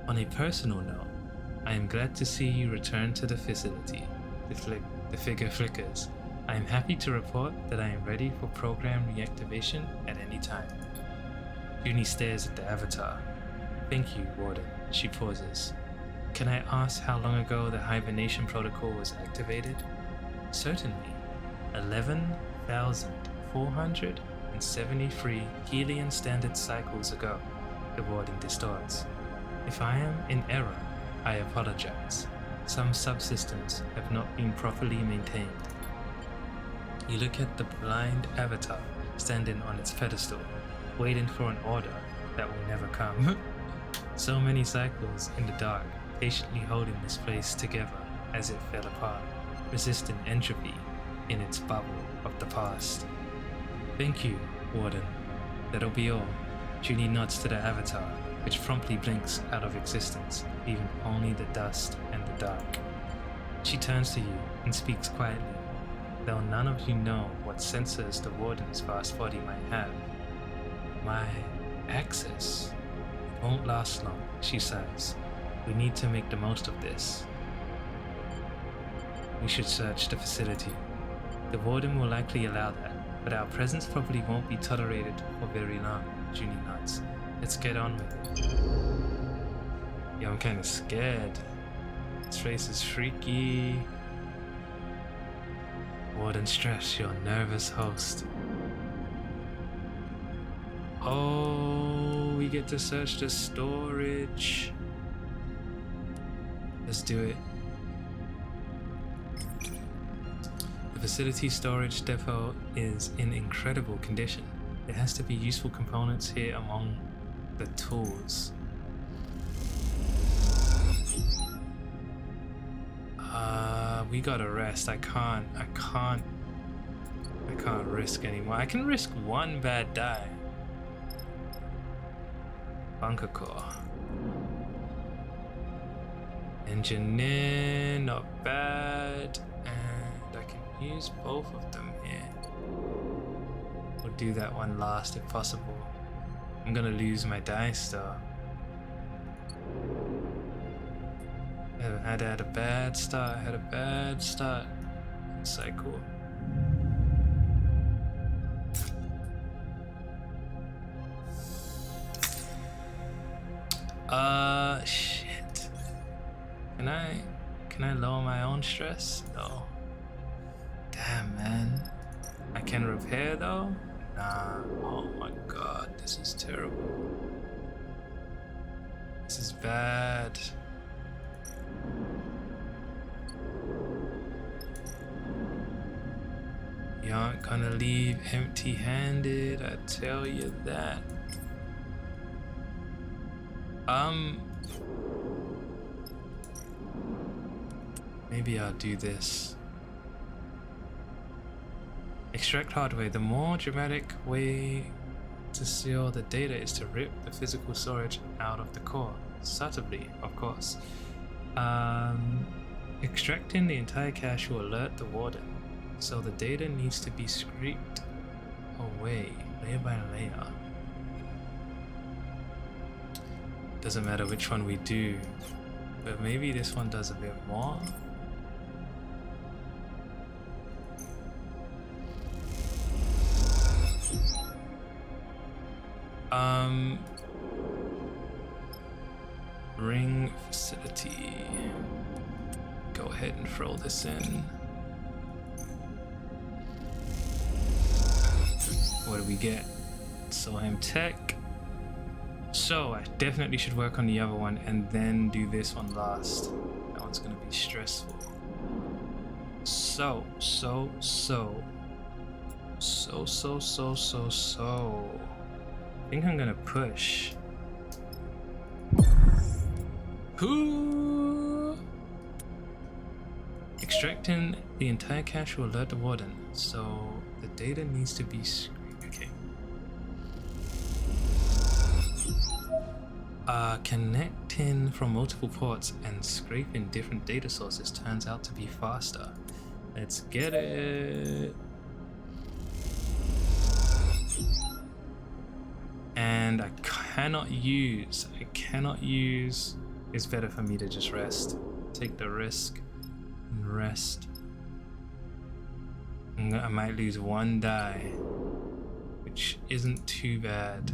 On a personal note, I am glad to see you return to the facility. The figure flickers. I am happy to report that I am ready for program reactivation at any time. Junie stares at the avatar. Thank you, Warden. She pauses. Can I ask how long ago the hibernation protocol was activated? Certainly. 11,473 Helian standard cycles ago, the warden distorts. If I am in error, I apologize. Some subsystems have not been properly maintained. You look at the blind avatar standing on its pedestal, waiting for an order that will never come. So many cycles in the dark, patiently holding this place together as it fell apart, resisting entropy in its bubble of the past. Thank you, Warden. That'll be all. Junie nods to the avatar, which promptly blinks out of existence, leaving only the dust and the dark. She turns to you and speaks quietly, though none of you know what sensors the warden's vast body might have. My access? It won't last long, she sighs. We need to make the most of this. We should search the facility. The warden will likely allow that, but our presence probably won't be tolerated for very long, Junie nods. Let's get on with it. Yeah, I'm kinda scared. This place is freaky. Warden Stress, your nervous host. Oh, we get to search the storage. Let's do it. The facility storage depot is in incredible condition. There has to be useful components here among the tools. we gotta rest. I can't risk anymore. I can risk one bad die. Bunker core. Engineer, not bad. And I can use both of them here. We'll do that one last if possible. I'm gonna lose my dice though. Had a bad start, cycle. Shit. Can I lower my own stress? No. Damn, man. I can repair though? Nah. Oh my god, this is terrible. This is bad. You aren't gonna leave empty-handed, I tell you that. Maybe I'll do this. Extract hardware. The more dramatic way to seal the data is to rip the physical storage out of the core. Subtly, of course. Extracting the entire cache will alert the warden, so the data needs to be scraped away layer by layer. Doesn't matter which one we do, but maybe this one does a bit more. Ring facility. Go ahead and throw this in. What do we get? Solheim Tech. So I definitely should work on the other one and then do this one last. That one's gonna be stressful. So. I think I'm gonna push. Ooh. Extracting the entire cache will alert the warden, so the data needs to be okay. Connecting from multiple ports and scraping different data sources turns out to be faster. Let's get it. And I cannot use. It's better for me to just rest. Take the risk and rest. I might lose one die, which isn't too bad.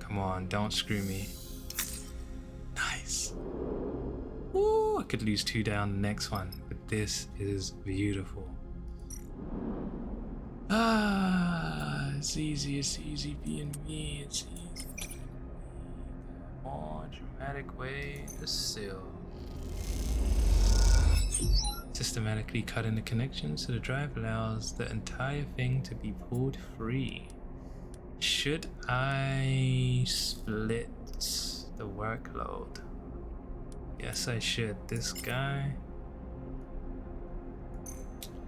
Come on, don't screw me. Nice. Ooh, I could lose 2 down the next one, but this is beautiful. It's easy being me. It's easy. More dramatic way to seal. Systematically cutting the connections to the drive allows the entire thing to be pulled free. Should I split the workload? Yes, I should. This guy.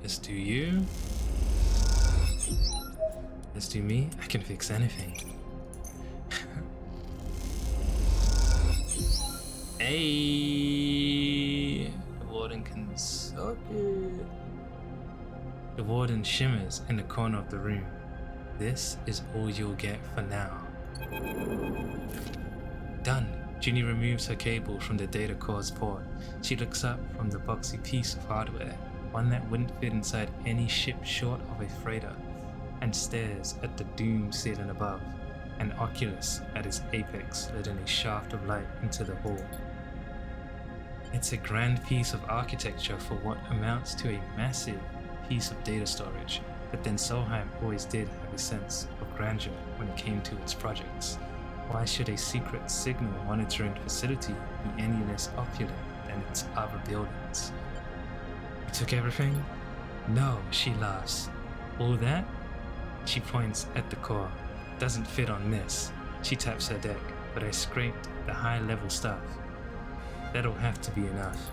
Let's do you. Let's do me. I can fix anything. Hey, the warden can suck it. The warden shimmers in the corner of the room. This is all you'll get for now. Done. Ginny removes her cable from the data core's port. She looks up from the boxy piece of hardware, one that wouldn't fit inside any ship short of a freighter, and stares at the doomed ceiling above, an oculus at its apex letting a shaft of light into the hall. It's a grand piece of architecture for what amounts to a massive piece of data storage, but then Solheim always did have a sense of grandeur when it came to its projects. Why should a secret signal monitoring facility be any less opulent than its other buildings? You took everything? No, she laughs. All that? She points at the core. Doesn't fit on this. She taps her deck, but I scraped the high level stuff. That'll have to be enough.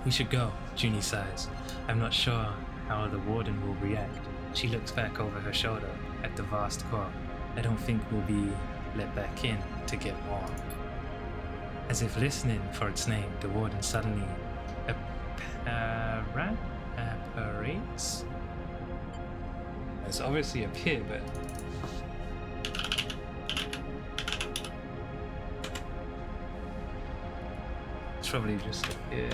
We should go, Junie sighs. I'm not sure how the warden will react. She looks back over her shoulder at the vast core. I don't think we'll be let back in to get more. As if listening for its name, the warden suddenly apparates? It's obviously up here, but it's probably just up here.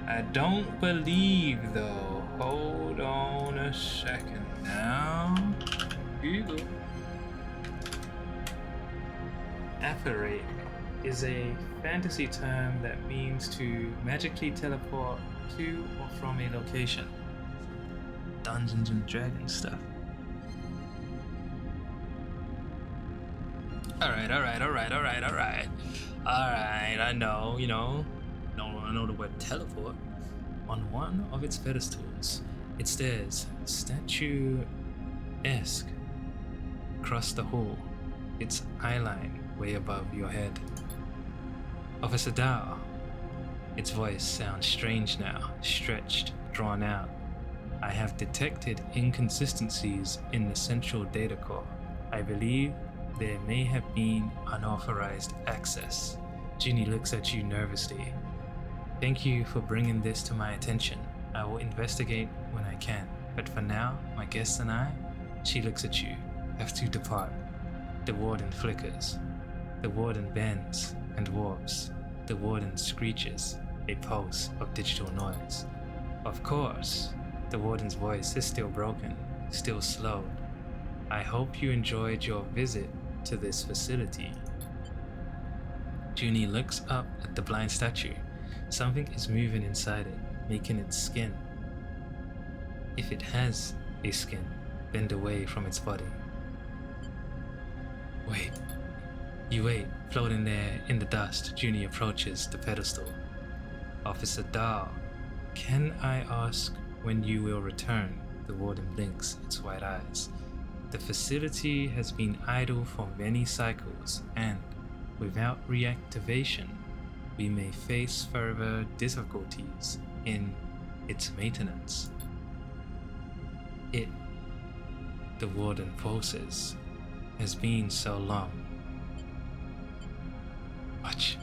I don't believe though. Hold on a second now. Google. Apparate is a fantasy term that means to magically teleport to or from a location. Dungeons and Dragons stuff. Alright, I know, I know the word teleport. On one of its pedestals, it stares statue-esque across the hall, its eyeline way above your head. Officer Dow. Its voice sounds strange now, stretched, drawn out. I have detected inconsistencies in the central data core. I believe there may have been unauthorized access. Ginny looks at you nervously. Thank you for bringing this to my attention. I will investigate when I can, but for now, my guests and I, she looks at you, have to depart. The warden flickers. The warden bends and warps. The warden screeches, a pulse of digital noise. Of course, the warden's voice is still broken, still slowed. I hope you enjoyed your visit to this facility. Junie looks up at the blind statue. Something is moving inside it, making its skin, if it has a skin, bend away from its body. Wait. You wait, floating there in the dust. Junie approaches the pedestal. Officer Dahl, can I ask when you will return? The warden blinks its white eyes. The facility has been idle for many cycles, and without reactivation, we may face further difficulties in its maintenance. The warden pulses, has been so long. Watch.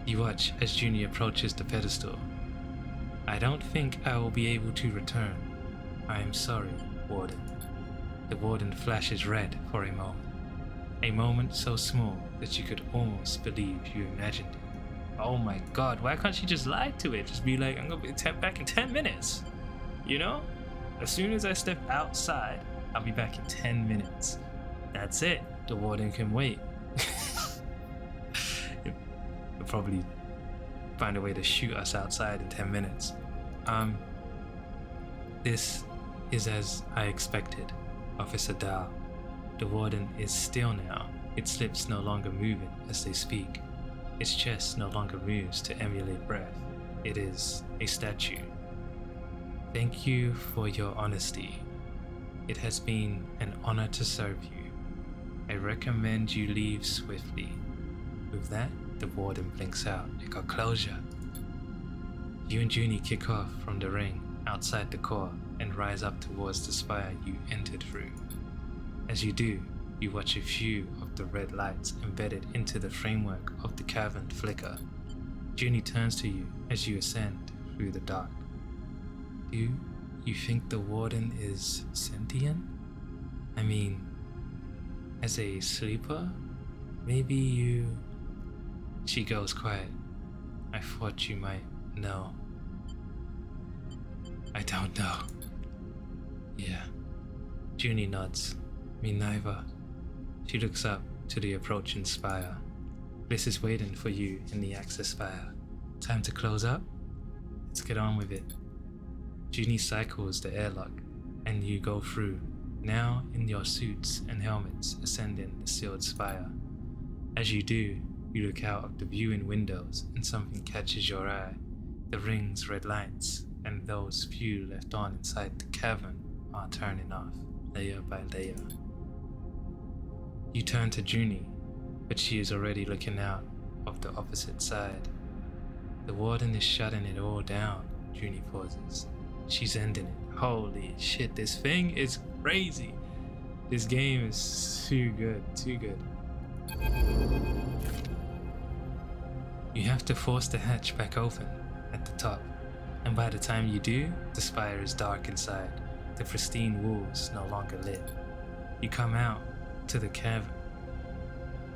You watch as Junie approaches the pedestal. I don't think I will be able to return. I am sorry, warden. The warden flashes red for a moment. A moment so small that you could almost believe you imagined it. Oh my god, why can't she just lie to it? Just be like, I'm gonna be back in 10 minutes. You know? As soon as I step outside, I'll be back in 10 minutes. That's it. The warden can wait. He'll probably find a way to shoot us outside in 10 minutes. This is as I expected, Officer Dahl. The warden is still now, its lips no longer moving as they speak. Its chest no longer moves to emulate breath. It is a statue. Thank you for your honesty. It has been an honor to serve you. I recommend you leave swiftly. With that, the warden blinks out. It got closure. You and Junie kick off from the ring outside the core and rise up towards the spire you entered through. As you do, you watch a few of the red lights embedded into the framework of the cavern flicker. Junie turns to you as you ascend through the dark. Do you think the warden is sentient? I mean, as a sleeper? Maybe you... She goes quiet. I thought you might know. I don't know. Yeah. Junie nods. Me neither. She looks up to the approaching spire. Bliss is waiting for you in the access spire. Time to close up? Let's get on with it. Junie cycles the airlock, and you go through, now in your suits and helmets ascending the sealed spire. As you do, you look out of the viewing windows and something catches your eye. The ring's red lights, and those few left on inside the cavern are turning off, layer by layer. You turn to Junie, but she is already looking out of the opposite side. The warden is shutting it all down. Junie pauses. She's ending it. Holy shit, this thing is crazy. This game is too good, too good. You have to force the hatch back open at the top, and by the time you do, the spire is dark inside, the pristine walls no longer lit. You come out to the cavern,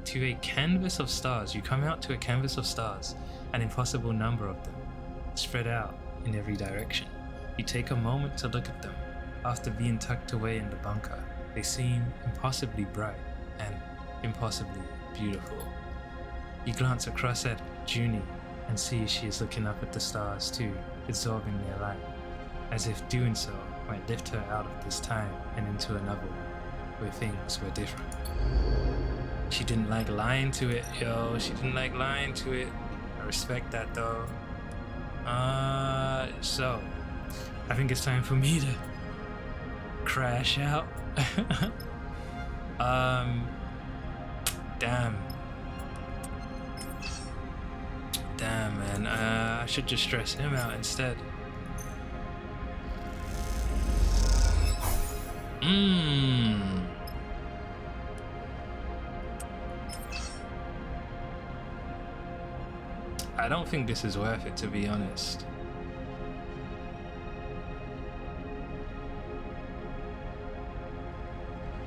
to a canvas of stars. You come out to a canvas of stars, an impossible number of them, spread out in every direction. You take a moment to look at them. After being tucked away in the bunker, they seem impossibly bright and impossibly beautiful. You glance across at Junie and see she is looking up at the stars too, absorbing their light, as if doing so might lift her out of this time and into another where things were different. She didn't like lying to it, yo. She didn't like lying to it. I respect that though. So I think it's time for me to crash out. Damn, man. I should just stress him out instead. I don't think this is worth it, to be honest.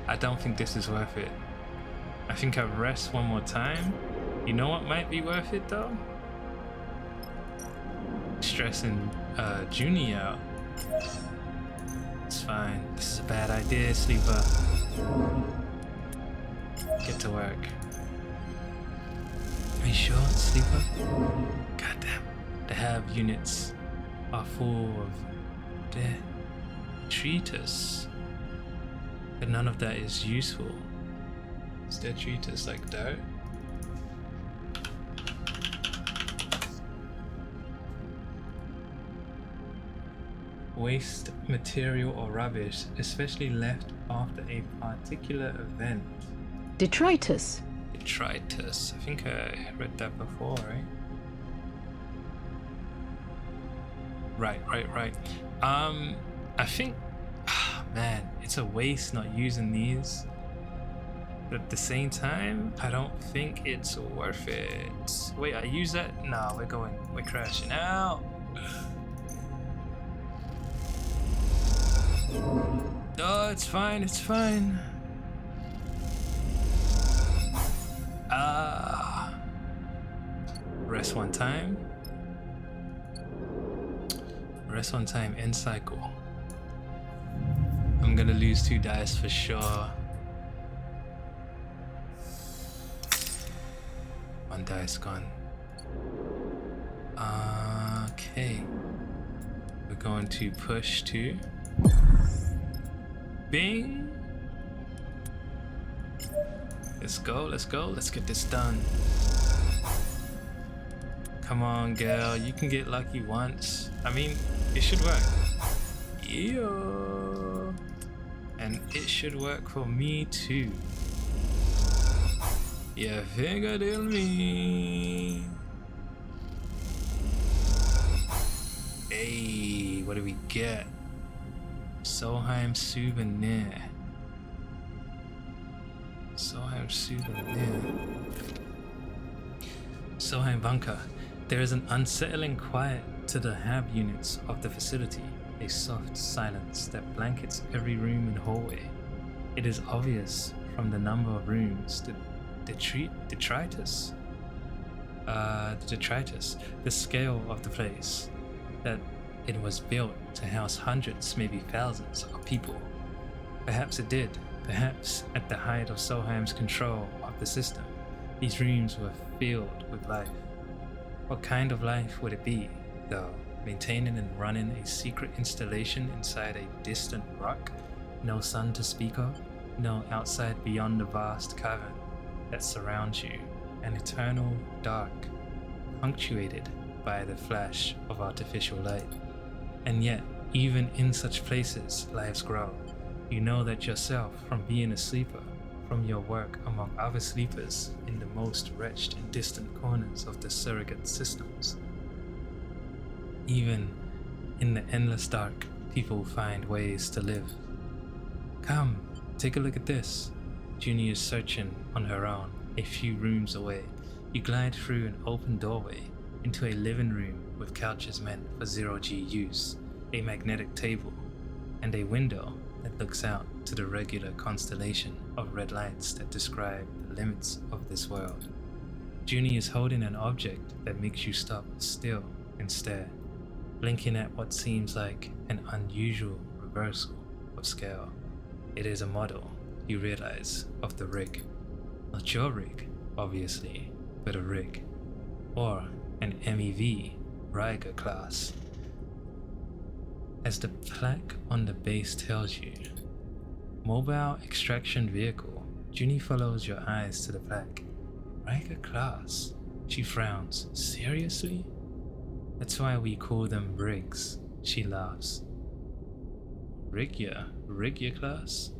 I don't think this is worth it. I think I'll rest one more time. You know what might be worth it though? Stressing Junie out. It's fine. This is a bad idea, Sleeper. Get to work. Are you sure, Sleeper? Goddamn. The Hab units are full of detritus. But none of that is useful. Is detritus like dirt? Waste material or rubbish, especially left after a particular event. Detritus. Detritus. I think I read that before, right? Right. I think, man, it's a waste not using these. But at the same time, I don't think it's worth it. Wait, I use that? Nah, we're crashing out. Oh, it's fine. Rest one time, end cycle. I'm gonna lose 2 dice for sure. 1 dice gone. Okay. We're going to push to Bing. Let's go. Let's get this done. Come on, girl. You can get lucky once. I mean, it should work. Yeah. And it should work for me too. Yeah, figured it'll me. Hey, what do we get? Solheim souvenir. Solheim bunker. There is an unsettling quiet to the Hab units of the facility, a soft silence that blankets every room and hallway. It is obvious from the number of rooms, the detritus, the scale of the place, that it was built to house hundreds, maybe thousands of people. Perhaps it did. Perhaps at the height of Solheim's control of the system, these rooms were filled with life. What kind of life would it be, though, maintaining and running a secret installation inside a distant rock? No sun to speak of, no outside beyond the vast cavern that surrounds you, an eternal dark, punctuated by the flash of artificial light. And yet, even in such places, lives grow. You know that yourself from being a sleeper, from your work among other sleepers in the most wretched and distant corners of the surrogate systems. Even in the endless dark, people find ways to live. Come, take a look at this. Junie is searching on her own, a few rooms away. You glide through an open doorway into a living room with couches meant for zero-G use, a magnetic table, and a window that looks out to the regular constellation of red lights that describe the limits of this world. Junie is holding an object that makes you stop still and stare, blinking at what seems like an unusual reversal of scale. It is a model, you realize, of the rig. Not your rig, obviously, but a rig. Or an MEV, Riga class. As the plaque on the base tells you, Mobile Extraction Vehicle, Junie follows your eyes to the plaque. Riga class? She frowns. Seriously? That's why we call them rigs. She laughs. Rigya class?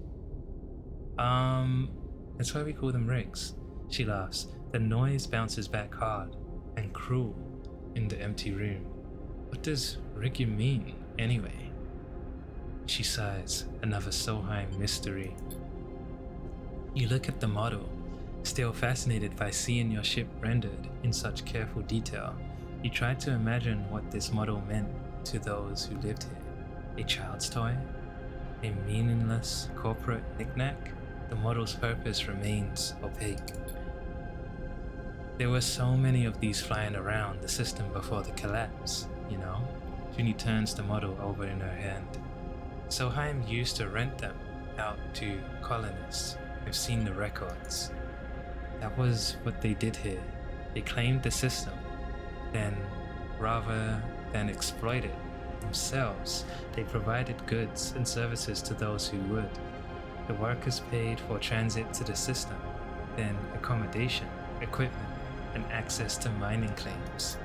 That's why we call them rigs. She laughs. The noise bounces back hard and cruel in the empty room. What does Rigya mean, anyway? She sighs, another Solheim mystery. You look at the model, still fascinated by seeing your ship rendered in such careful detail. You try to imagine what this model meant to those who lived here. A child's toy? A meaningless corporate knickknack? The model's purpose remains opaque. There were so many of these flying around the system before the collapse, you know? Junie turns the model over in her hand. Solheim used to rent them out to colonists. I've seen the records. That was what they did here. They claimed the system, then, rather than exploit it themselves, they provided goods and services to those who would. The workers paid for transit to the system, then accommodation, equipment, and access to mining claims.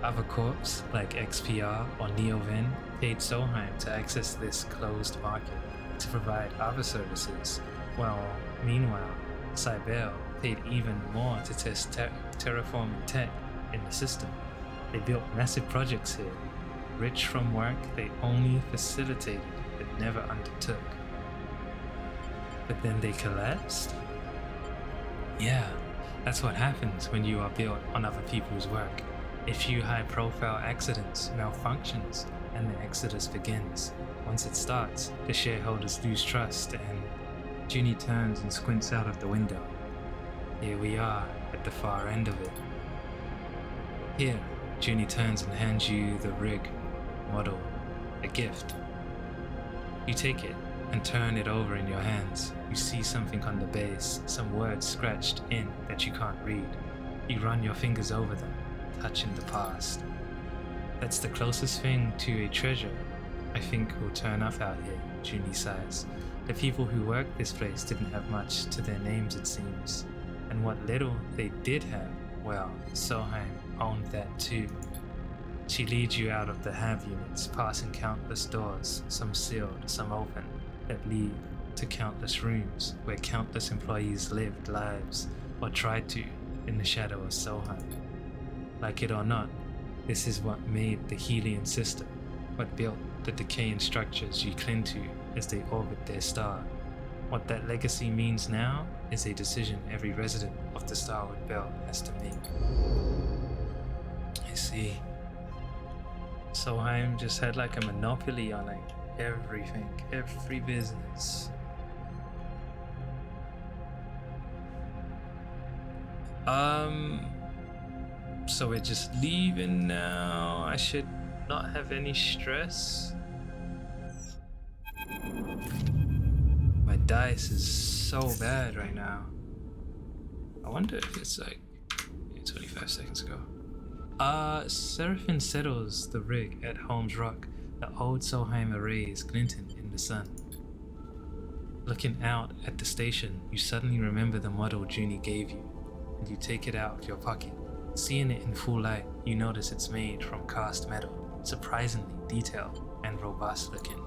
Other corps, like XPR or Neoven, paid Solheim to access this closed market to provide other services, while meanwhile, Cybele paid even more to test terraforming tech in the system. They built massive projects here, rich from work they only facilitated but never undertook. But then they collapsed? Yeah, that's what happens when you are built on other people's work. A few high-profile accidents, malfunctions, and the exodus begins. Once it starts, the shareholders lose trust and Junie turns and squints out of the window. Here we are, at the far end of it. Here, Junie turns and hands you the rig, model, a gift. You take it and turn it over in your hands. You see something on the base, some words scratched in that you can't read. You run your fingers over them, touching the past. That's the closest thing to a treasure I think will turn up out here, Junie sighs. The people who worked this place didn't have much to their names, it seems. And what little they did have, well, Solheim owned that too. She leads you out of the have units, passing countless doors, some sealed, some open, that lead to countless rooms where countless employees lived lives, or tried to, in the shadow of Solheim. Like it or not, this is what made the Helian system, what built the decaying structures you cling to as they orbit their star. What that legacy means now is a decision every resident of the Starward Belt has to make. I see. Solheim just had like a monopoly on like everything, every business. So we're just leaving now. I should not have any stress. My dice is so bad right now. I wonder if it's like 25 seconds ago. Seraphin settles the rig at Holmes Rock. The old Solheim arrays glinting in the sun. Looking out at the station, you suddenly remember the model Junie gave you, and you take it out of your pocket. Seeing it in full light, you notice it's made from cast metal, surprisingly detailed and robust looking.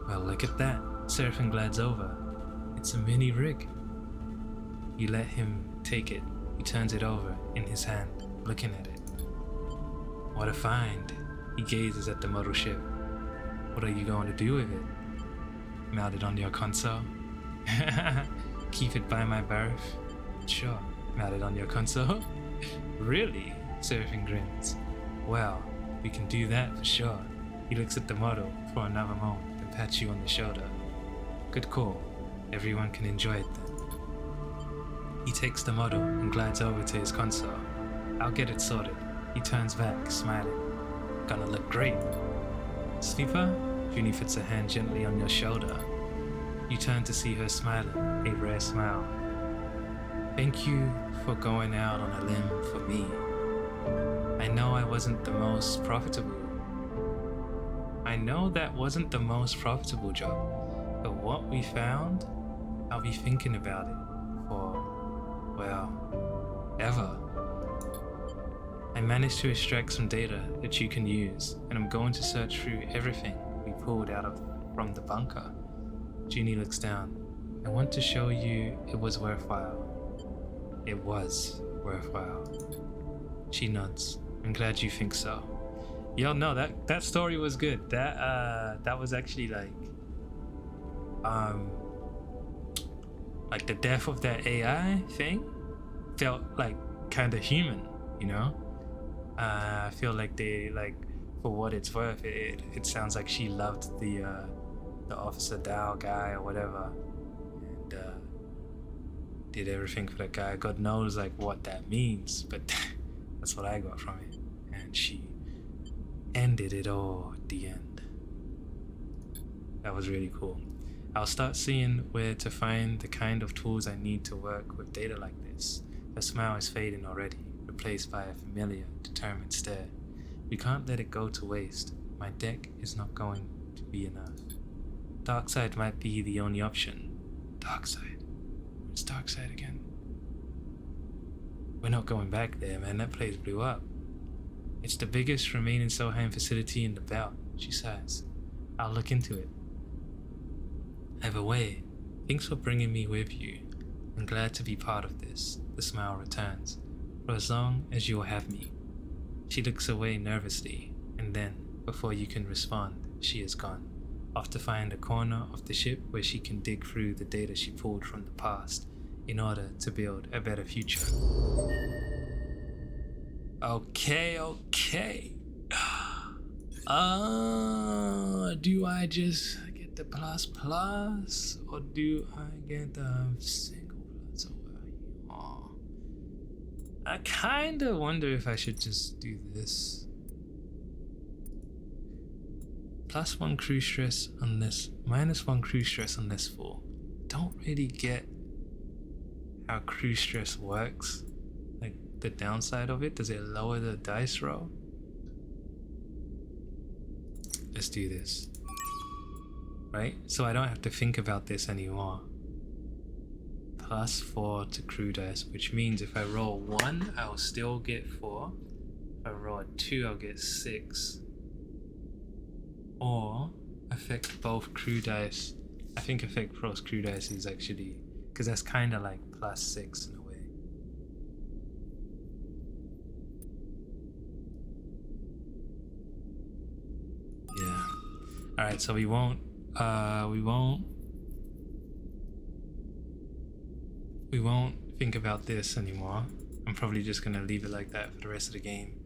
Well, look at that. Seraphim glides over. It's a mini rig. You let him take it. He turns it over in his hand, looking at it. What a find. He gazes at the model ship. What are you going to do with it? Mount it on your console? Keep it by my berth? Sure. Mount it on your console? Really? Seraphim grins. Well, we can do that for sure. He looks at the model for another moment and pats you on the shoulder. Good call. Everyone can enjoy it then. He takes the model and glides over to his console. I'll get it sorted. He turns back, smiling. Gonna look great. Sleeper? Junie puts a hand gently on your shoulder. You turn to see her smiling, a rare smile. Thank you for going out on a limb for me. I know I wasn't the most profitable. I know that wasn't the most profitable job, but what we found, I'll be thinking about it for, well, ever. I managed to extract some data that you can use, and I'm going to search through everything we pulled from the bunker. Junie looks down. I want to show you it was worthwhile. It was worthwhile. She nods. I'm glad you think so. Yo, no, that story was good. That was actually like the death of that AI thing felt like kind of human, you know? I feel like they, like, for what it's worth, it sounds like she loved the Officer Dow guy or whatever, and did everything for that guy. God knows like what that means, but that's what I got from it. And she ended it all at the end. That was really cool. I'll start seeing where to find the kind of tools I need to work with data like this. Her smile is fading already, replaced by a familiar, determined stare. We can't let it go to waste. My deck is not going to be enough. Darkside might be the only option. Darkside? Where's Darkside again? We're not going back there, man. That place blew up. It's the biggest remaining Soheim facility in the belt, she sighs. I'll look into it. Either way, thanks for bringing me with you. I'm glad to be part of this. The smile returns. For as long as you'll have me. She looks away nervously, and then, before you can respond, she is gone, off to find a corner of the ship where she can dig through the data she pulled from the past in order to build a better future. Okay. Do I just get the plus, or do I get the single plus over here? I kinda wonder if I should just do this. +1 crew stress unless, -1 crew stress unless full. Don't really get how crew stress works. Like the downside of it, does it lower the dice roll? Let's do this. Right? So I don't have to think about this anymore. +4 to crew dice, which means if I roll 1, I'll still get 4. If I roll a 2, I'll get 6. Or affect both crew dice. I think affect both crew dice is actually, because that's kind of like +6 in a way. Yeah. All right, so we won't think about this anymore. I'm probably just gonna leave it like that for the rest of the game.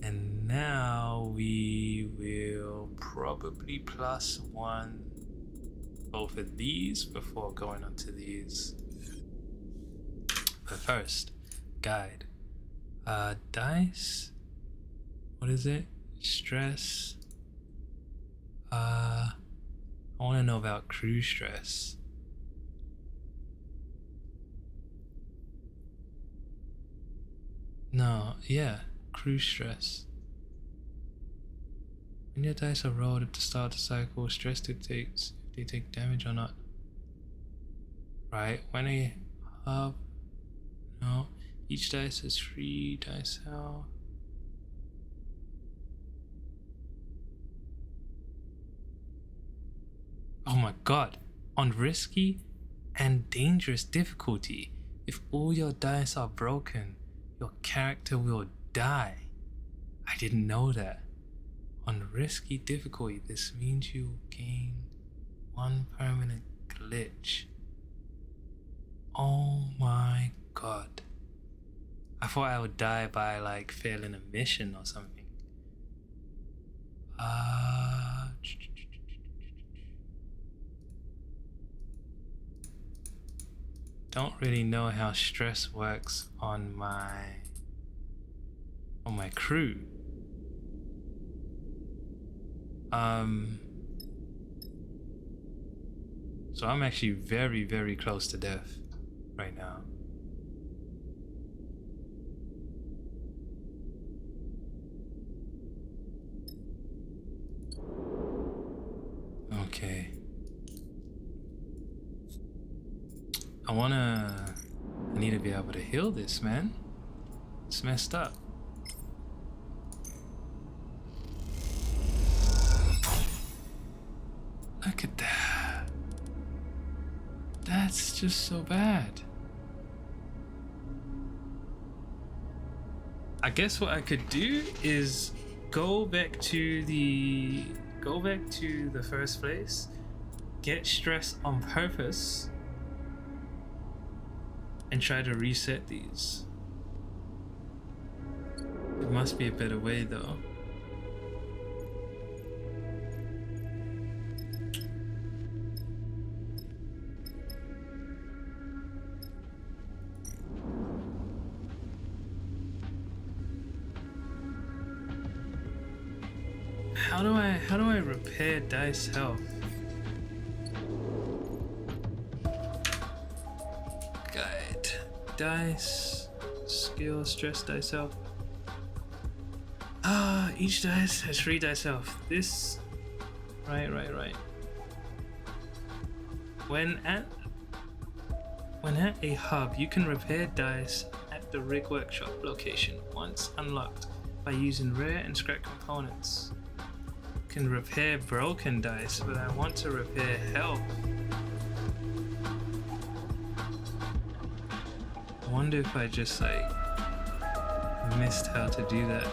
And now we will probably +1 both of these before going on to these. But first, guide. Dice. What is it? Stress. I want to know about crew stress. No, yeah, crew stress. When your dice are rolled at the start of the cycle, stress dictates if they take damage or not. Right, when a hub, no, each dice has 3 dice health. Oh my god. On risky and dangerous difficulty, if all your dice are broken, your character will die. I didn't know that. On risky difficulty, this means you gain one permanent glitch. Oh my god. I thought I would die by like failing a mission or something. Don't really know how stress works on my crew. So I'm actually very, very close to death right now. Okay. I need to be able to heal this, man. It's messed up. Look at that. That's just so bad. I guess what I could do is go back to the first place, get stress on purpose, and try to reset these. There must be a better way though. How do I repair dice health? Guide. Dice. Skill, stress dice health. Each dice has 3 dice health. This. Right. When at a hub, you can repair dice at the rig workshop location once unlocked by using rare and scrap components. Can repair broken dice, but I want to repair health. I wonder if I just like missed how to do that.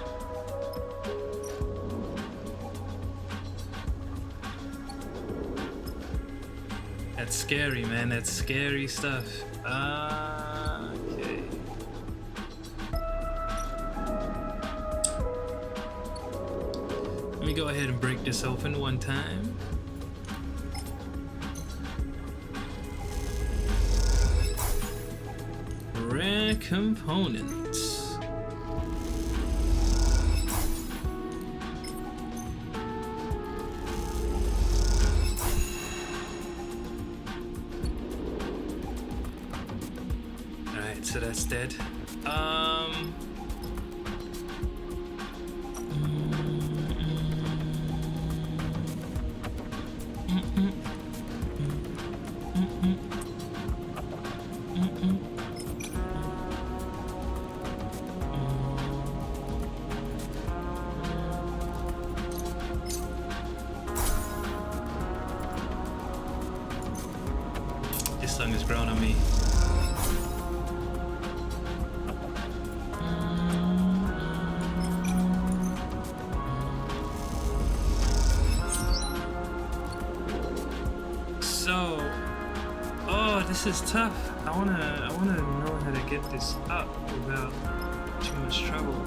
That's scary, man. That's scary stuff. Okay. Let me go ahead and break this open one time. Rare components. Alright, so that's dead. This song has grown on me. So, this is tough. I wanna know how to get this up without too much trouble.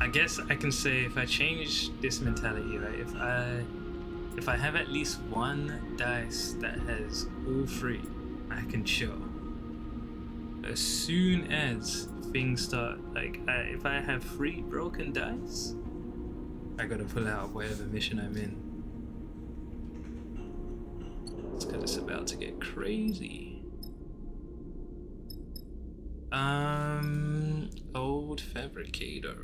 I guess I can say if I change this mentality, right? If I have at least one dice that has all 3, I can show. As soon as things start, like if I have 3 broken dice, I gotta pull out of whatever mission I'm in. It's because it's about to get crazy. Old fabricator.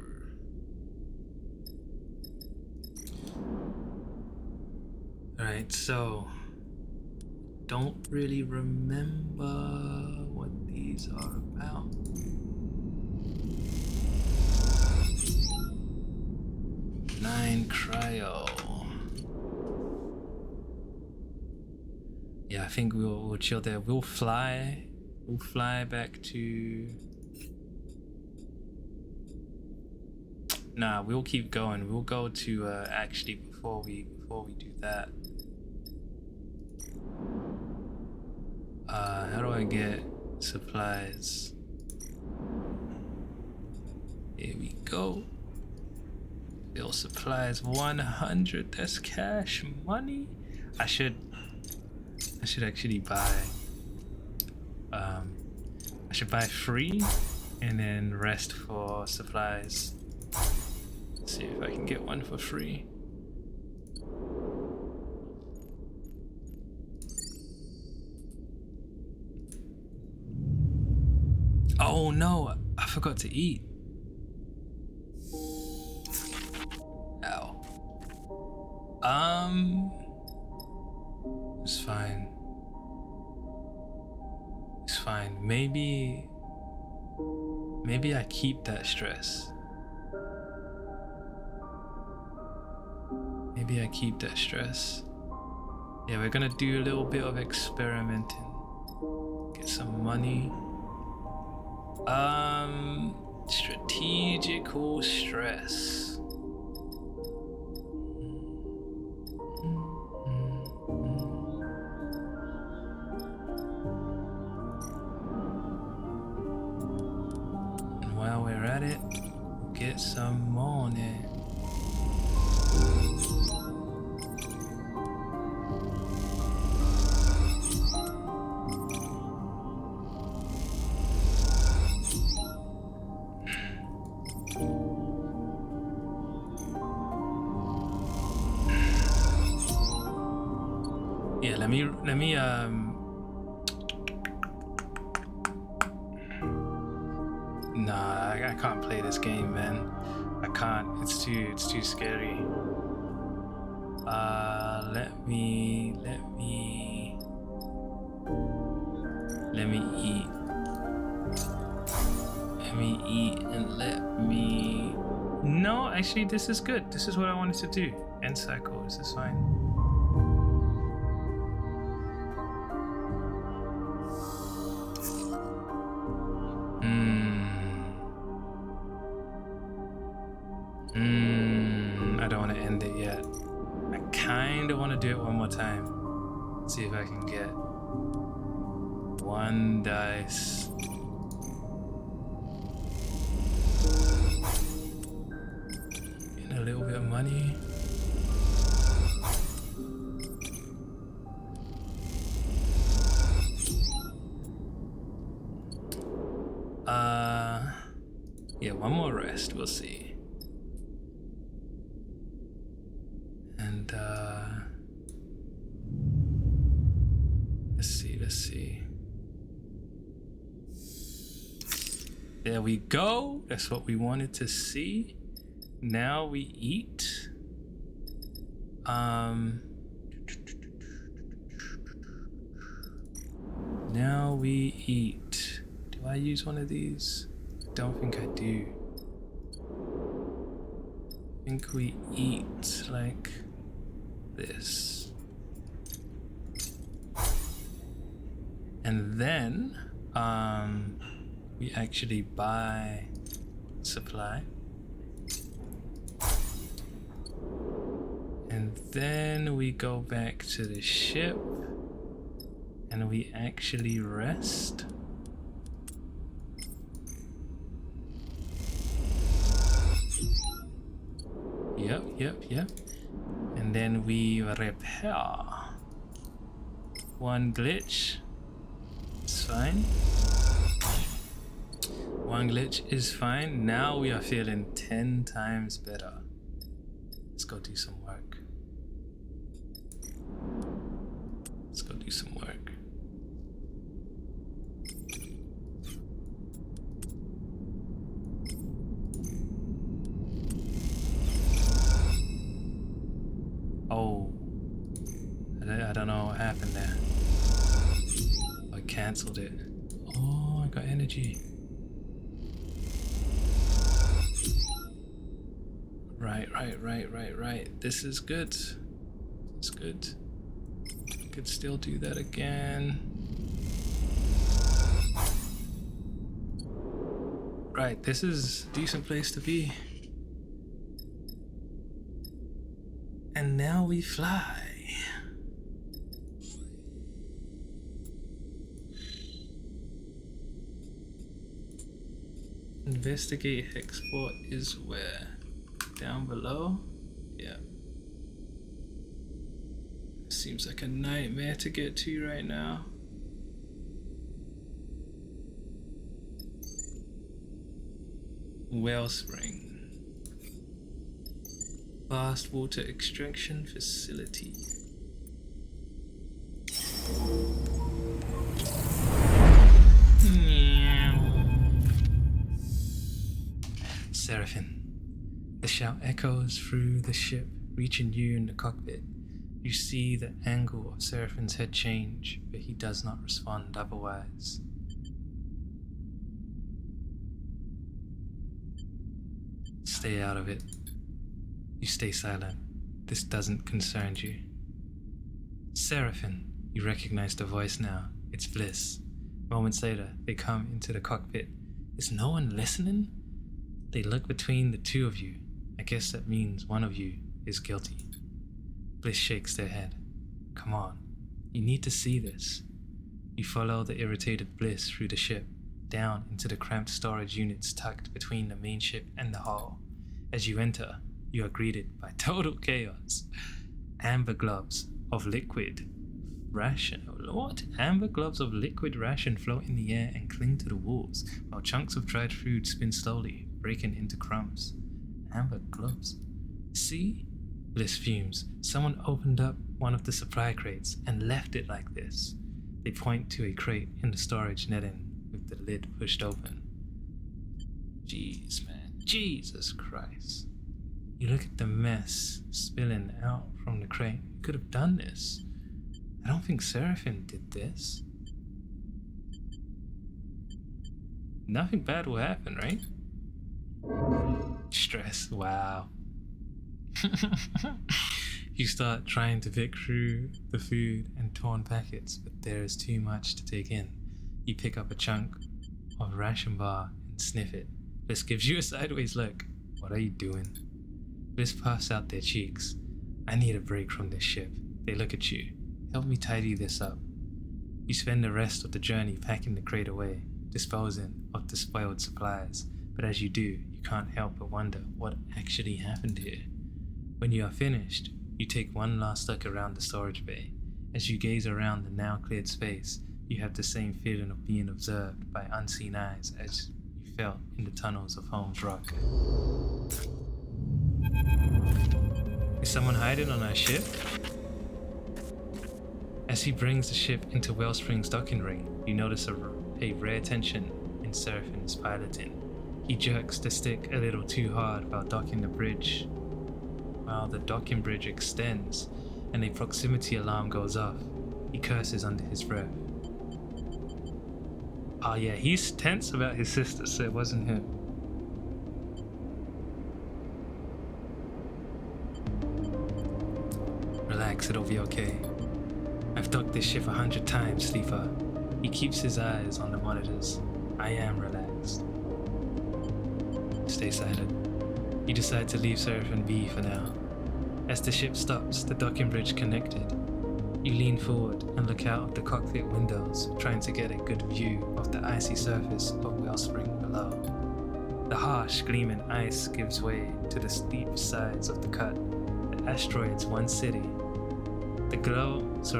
Alright, so don't really remember what these are about. 9 cryo. Yeah, I think we'll chill there. We'll fly back to... Nah, we'll keep going. We'll go to actually before we do that. How do I get supplies? Here we go. Bill supplies 100. That's cash money. I should actually buy. I should buy 3 and then rest for supplies. Let's see if I can get 1 for free. Oh no, I forgot to eat. Ow. It's fine. It's fine. Maybe I keep that stress. Maybe I keep that stress. Yeah, we're gonna do a little bit of experimenting. Get some money. Strategical stress. And while we're at it, get some money. Yeah, let me Nah, I can't play this game, man. I can't. It's too scary. Let me eat. Let me eat and let me... No, actually, this is good. This is what I wanted to do. End cycle, this is fine. I don't want to end it yet. I kind of want to do it one more time. See if I can get 1 dice. Getting a little bit of money. Yeah, 1 more rest, we'll see. And let's see. There we go. That's what we wanted to see. Now we eat. Now we eat. Do I use one of these? Don't think I do. I think we eat like this. And then we actually buy supply. And then we go back to the ship and we actually rest. Yep. And then we repair. 1 glitch. It's fine. 1 glitch is fine. Now we are feeling 10 times better. Let's go do some work. Let's go do some work. Oh, I don't know what happened there. I cancelled it. Oh, I got energy. Right. This is good. It's good. Could still do that again. Right, this is a decent place to be. And now we fly. Investigate Hexport is where? Down below? Yeah. Seems like a nightmare to get to right now. Wellspring. Vast water extraction facility. Seraphim. The shout echoes through the ship, reaching you in the cockpit. You see the angle of Seraphin's head change, but he does not respond otherwise. Stay out of it. You stay silent. This doesn't concern you. Seraphim, you recognize the voice now. It's Bliss. Moments later, they come into the cockpit. Is no one listening? They look between the two of you. I guess that means one of you is guilty. Bliss shakes their head. Come on, you need to see this. You follow the irritated Bliss through the ship, down into the cramped storage units tucked between the main ship and the hull. As you enter, you are greeted by total chaos. Amber globs of liquid ration. What? Amber globs of liquid ration float in the air and cling to the walls, while chunks of dried food spin slowly, breaking into crumbs. Amber globs. See? Bliss fumes. Someone opened up one of the supply crates and left it like this. They point to a crate in the storage netting with the lid pushed open. Jeez, man. Jesus Christ. You look at the mess spilling out from the crate. You could have done this. I don't think Seraphim did this. Nothing bad will happen, right? Stress. Wow. You start trying to pick through the food and torn packets, but there is too much to take in. You pick up a chunk of ration bar and sniff it. Bliss gives you a sideways look. What are you doing? Bliss puffs out their cheeks. I need a break from this ship. They look at you. Help me tidy this up. You spend the rest of the journey packing the crate away, disposing of the spoiled supplies, but as you do, you can't help but wonder what actually happened here. When you are finished, you take one last look around the storage bay. As you gaze around the now cleared space, you have the same feeling of being observed by unseen eyes as you felt in the tunnels of Holmes Rock. Is someone hiding on our ship? As he brings the ship into Wellspring's docking ring, you notice a rare tension in Seraphim's piloting. He jerks the stick a little too hard while docking the bridge. While the docking bridge extends and a proximity alarm goes off, he curses under his breath. Oh yeah, he's tense about his sister, so it wasn't him. Relax, it'll be okay. I've docked this ship 100 times, sleeper. He keeps his eyes on the monitors. I am relaxed. Stay silent. You decide to leave Seraphim be for now. As the ship stops, the docking bridge connected. You lean forward and look out of the cockpit windows, trying to get a good view of the icy surface of Wellspring below. The harsh, gleaming ice gives way to the steep sides of the cut. The asteroid's one city. It glows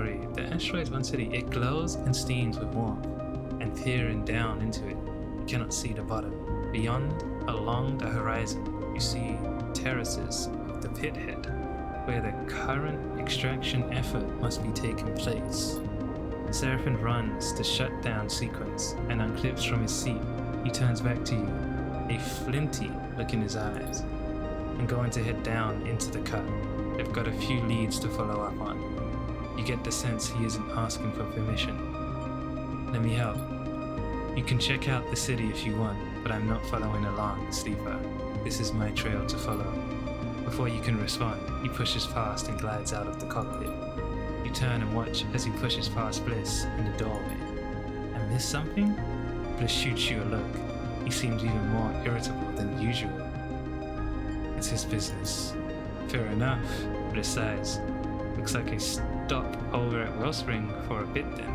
and steams with warmth, and peering down into it, you cannot see the bottom. Beyond, along the horizon, you see terraces of the pit head, where the current extraction effort must be taking place. Seraphim runs the shutdown sequence and unclips from his seat. He turns back to you, a flinty look in his eyes, and going to head down into the cut. They've got a few leads to follow up on. You get the sense he isn't asking for permission. Let me help. You can check out the city if you want, but I'm not following along, sleeper. This is my trail to follow. Before you can respond, he pushes past and glides out of the cockpit. You turn and watch as he pushes past Bliss in the doorway. I missed something? Bliss shoots you a look. He seems even more irritable than usual. It's his business. Fair enough, Bliss sighs. Looks like a stop over at Wellspring for a bit then.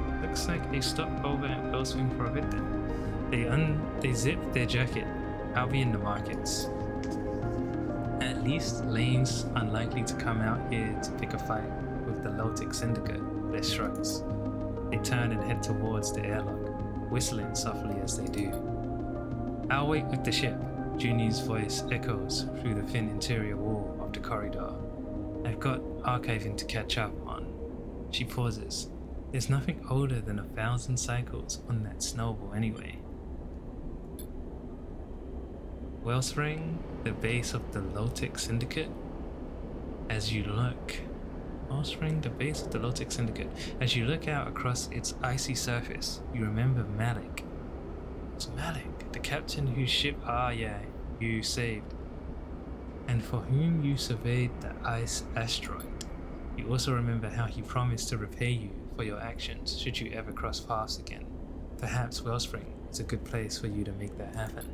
They zip their jacket. I'll be in the markets. At least Lane's unlikely to come out here to pick a fight with the Lotic Syndicate, Bliss shrugs. They turn and head towards the airlock, whistling softly as they do. I'll wait with the ship. Junie's voice echoes through the thin interior wall of the corridor. I've got archiving to catch up on. She pauses. There's nothing older than 1,000 cycles on that snowball anyway. Wellspring, the base of the Lotic Syndicate. As you look, Wellspring, the base of the Lotic Syndicate. As you look out across its icy surface, you remember Malik. It's Malik, the captain whose ship, you saved, and for whom you surveyed the ice asteroid. You also remember how he promised to repay you for your actions should you ever cross paths again. Perhaps Wellspring is a good place for you to make that happen.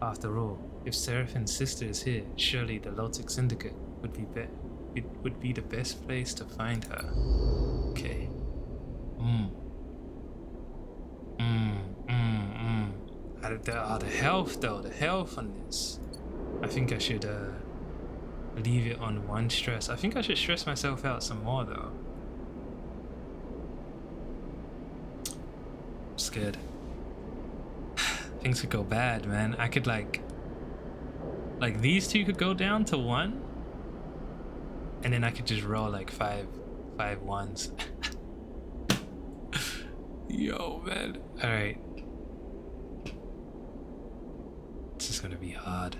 After all, if Seraphine's sister is here, surely the Lotic Syndicate would be the best place to find her. Okay. The health though, the health on this. I think I should leave it on 1 stress. I think I should stress myself out some more though. I'm scared. Things could go bad, man. I could like these two could go down to 1, and then I could just roll like five ones. Yo, man. All right. This is gonna be hard.